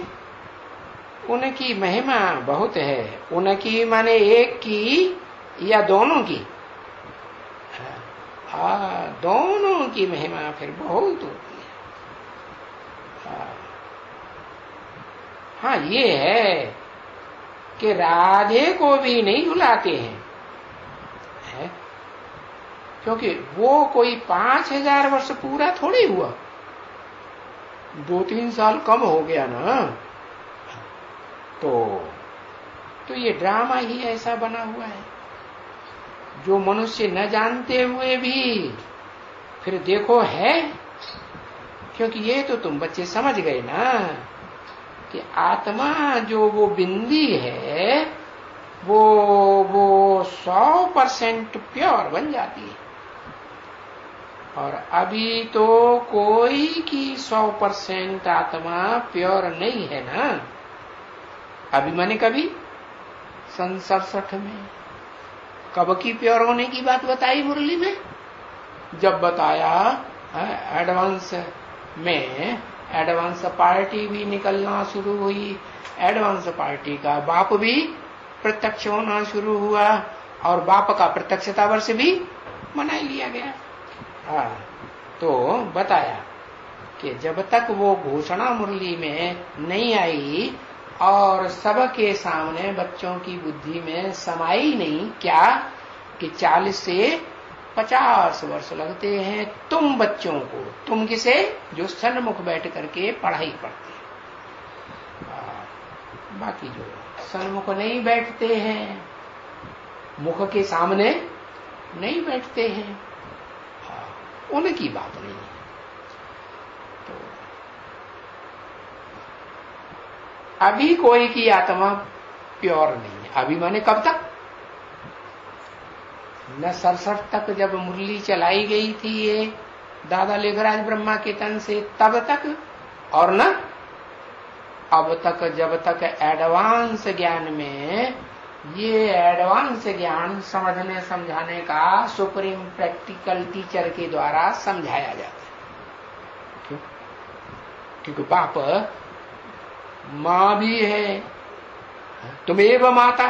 उनकी महिमा बहुत है। उनकी माने एक की या दोनों की? दोनों की महिमा फिर बहुत होती है। हाँ, ये है कि राधे को भी नहीं बुलाते हैं, है? क्योंकि वो कोई 5000 वर्ष पूरा थोड़ी हुआ, 2-3 साल कम हो गया ना। तो ये ड्रामा ही ऐसा बना हुआ है जो मनुष्य न जानते हुए भी फिर देखो है। क्योंकि ये तो तुम बच्चे समझ गए ना कि आत्मा जो वो बिंदी है वो 100% प्योर बन जाती है। और अभी तो कोई की 100% आत्मा प्योर नहीं है ना। अभी मैंने कभी 67 में कब की प्योर होने की बात बताई मुरली में? जब बताया एडवांस में एडवांस पार्टी भी निकलना शुरू हुई, एडवांस पार्टी का बाप भी प्रत्यक्ष होना शुरू हुआ और बाप का प्रत्यक्षता वर्ष भी मना लिया गया। तो बताया कि जब तक वो घोषणा मुरली में नहीं आई और सबके सामने बच्चों की बुद्धि में समाई नहीं, क्या कि 40 से 50 वर्ष लगते हैं तुम बच्चों को, तुम किसे, जो सन्मुख बैठ करके पढ़ाई पढ़ते हैं। बाकी जो सन्मुख नहीं बैठते हैं, मुख के सामने नहीं बैठते हैं, उनकी बात नहीं है। तो अभी कोई की आत्मा प्योर नहीं है। अभी माने कब तक? न 67 तक जब मुरली चलाई गई थी ये दादा लेखराज ब्रह्मा के तन से, तब तक, और न अब तक, जब तक एडवांस ज्ञान में ये एडवांस ज्ञान समझने समझाने का सुप्रीम प्रैक्टिकल टीचर के द्वारा समझाया जाता है। क्यों? क्योंकि बाप मां भी है, तुमेव माता,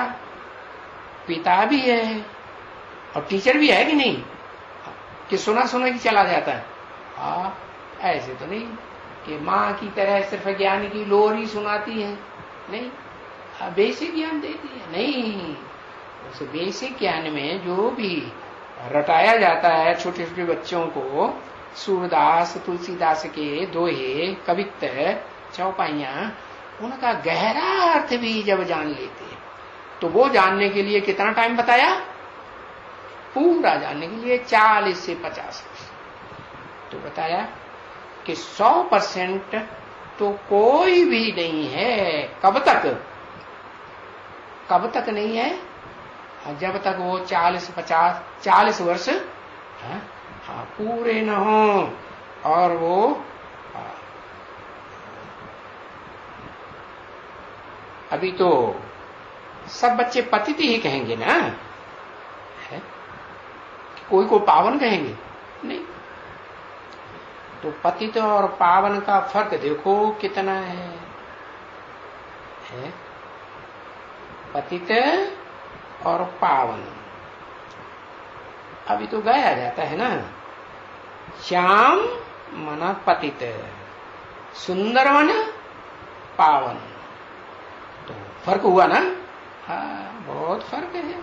पिता भी है और टीचर भी है कि नहीं, कि सुना सुना की चला जाता है। ऐसे तो नहीं कि मां की तरह सिर्फ ज्ञान की लोरी सुनाती है, नहीं, बेसिक ज्ञान देती है, नहीं। उस बेसिक ज्ञान में जो भी रटाया जाता है छोटे छोटे बच्चों को, सूरदास तुलसीदास के दोहे, कवित्त, चौपाइयां, उनका गहरा अर्थ भी जब जान लेते हैं तो वो जानने के लिए कितना टाइम बताया? पूरा जानने के लिए 40 से 50 वर्ष। तो बताया कि 100% तो कोई भी नहीं है। कब तक? कब तक नहीं है? जब तक वो 40 वर्ष पूरे न हो और वो अभी तो सब बच्चे पतित ही कहेंगे ना, है? कोई को पावन कहेंगे नहीं। तो पतित और पावन का फर्क देखो कितना है? पतित और पावन। अभी तो गाया जाता है ना, श्याम मन पतित, सुंदर मन पावन। तो फर्क हुआ ना? हाँ, बहुत फर्क है।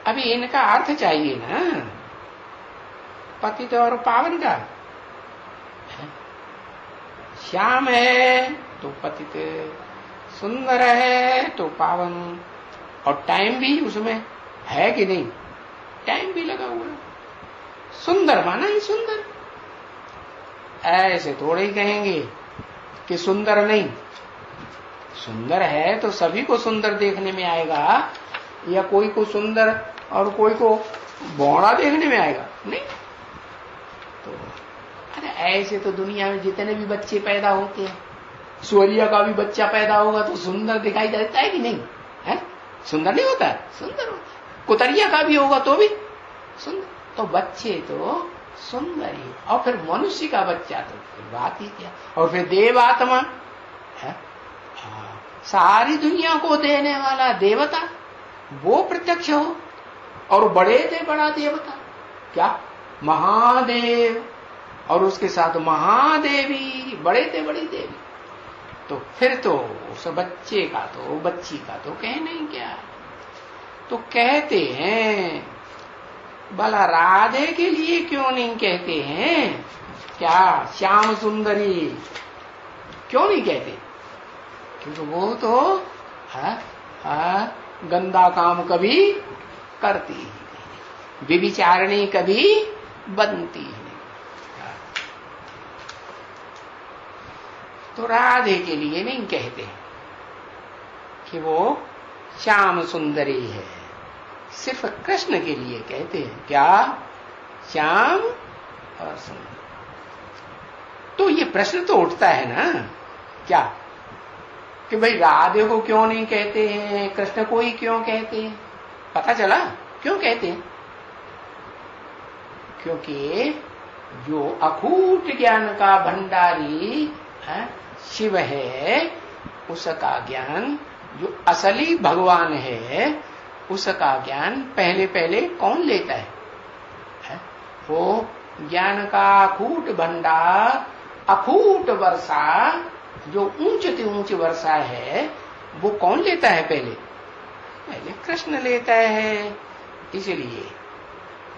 अभी इनका अर्थ चाहिए ना, पतित और पावन का। श्याम है तो पतित, सुंदर है तो पावन, और टाइम भी उसमें है कि नहीं? टाइम भी लगा हुआ है। सुंदर माना ही सुंदर, ऐसे थोड़े ही कहेंगे कि सुंदर नहीं। सुंदर है तो सभी को सुंदर देखने में आएगा, या कोई को सुंदर और कोई को बौड़ा देखने में आएगा? नहीं। तो अरे ऐसे तो दुनिया में जितने भी बच्चे पैदा होते हैं, सूर्य का भी बच्चा पैदा होगा तो सुंदर दिखाई देता है कि नहीं? है? सुंदर नहीं होता है? सुंदर होता है। कुतरिया का भी होगा तो भी सुंदर। तो बच्चे तो सुंदर ही, और फिर मनुष्य का बच्चा तो फिर बात ही क्या। और फिर देव आत्मा है, सारी दुनिया को देने वाला देवता, वो प्रत्यक्ष हो, और बड़े थे बड़ा देवता क्या? महादेव, और उसके साथ महादेवी, बड़े थे बड़ी देवी। तो फिर तो उस बच्चे का तो, बच्ची का तो कहना ही क्या। तो कहते हैं, भला राधे के लिए क्यों नहीं कहते हैं? क्या श्याम सुंदरी क्यों नहीं कहते? क्योंकि वो तो गंदा काम कभी करती ही नहीं, व्यभिचारिणी कभी बनती ही नहीं। तो राधे के लिए नहीं कहते कि वो श्याम सुंदरी है, सिर्फ कृष्ण के लिए कहते हैं। क्या? श्याम और सुंदर। तो ये प्रश्न तो उठता है ना, क्या कि भाई राधे को क्यों नहीं कहते हैं, कृष्ण को ही क्यों कहते हैं? पता चला क्यों कहते हैं? क्योंकि जो अखूट ज्ञान का भंडारी शिव है, उसका ज्ञान, जो असली भगवान है, उसका ज्ञान पहले पहले कौन लेता है? वो ज्ञान का अखूट भंडार, अखूट वर्षा, जो ऊंच से ऊंच वर्षा है, वो कौन लेता है? पहले कृष्ण लेता है। इसलिए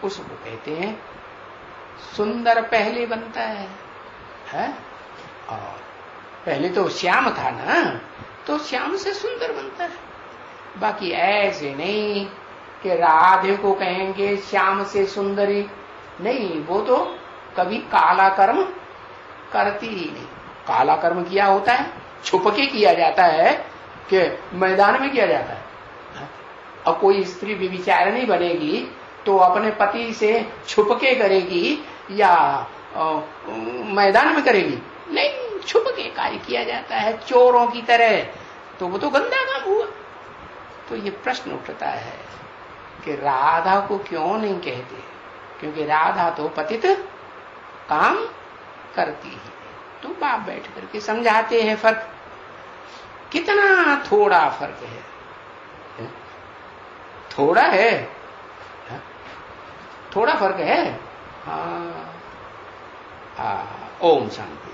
उसको कहते हैं सुंदर पहले बनता है? और पहले तो श्याम था ना, तो श्याम से सुंदर बनता है। बाकी ऐसे नहीं कि राधे को कहेंगे श्याम से सुंदरी, नहीं, वो तो कभी काला कर्म करती ही नहीं। काला कर्म किया होता है, छुप के किया जाता है कि मैदान में किया जाता है। अब कोई स्त्री व्यभिचारिणी बनेगी तो अपने पति से छुप के करेगी या मैदान में करेगी? नहीं, छुप के कार्य किया जाता है, चोरों की तरह। तो वो तो गंदा काम हुआ। तो ये प्रश्न उठता है कि राधा को क्यों नहीं कहते? क्योंकि राधा तो पतित काम करती है। तो बाप बैठ करके समझाते हैं फर्क, कितना थोड़ा फर्क है। थोड़ा है, थोड़ा फर्क है। हाँ, ओम शांति।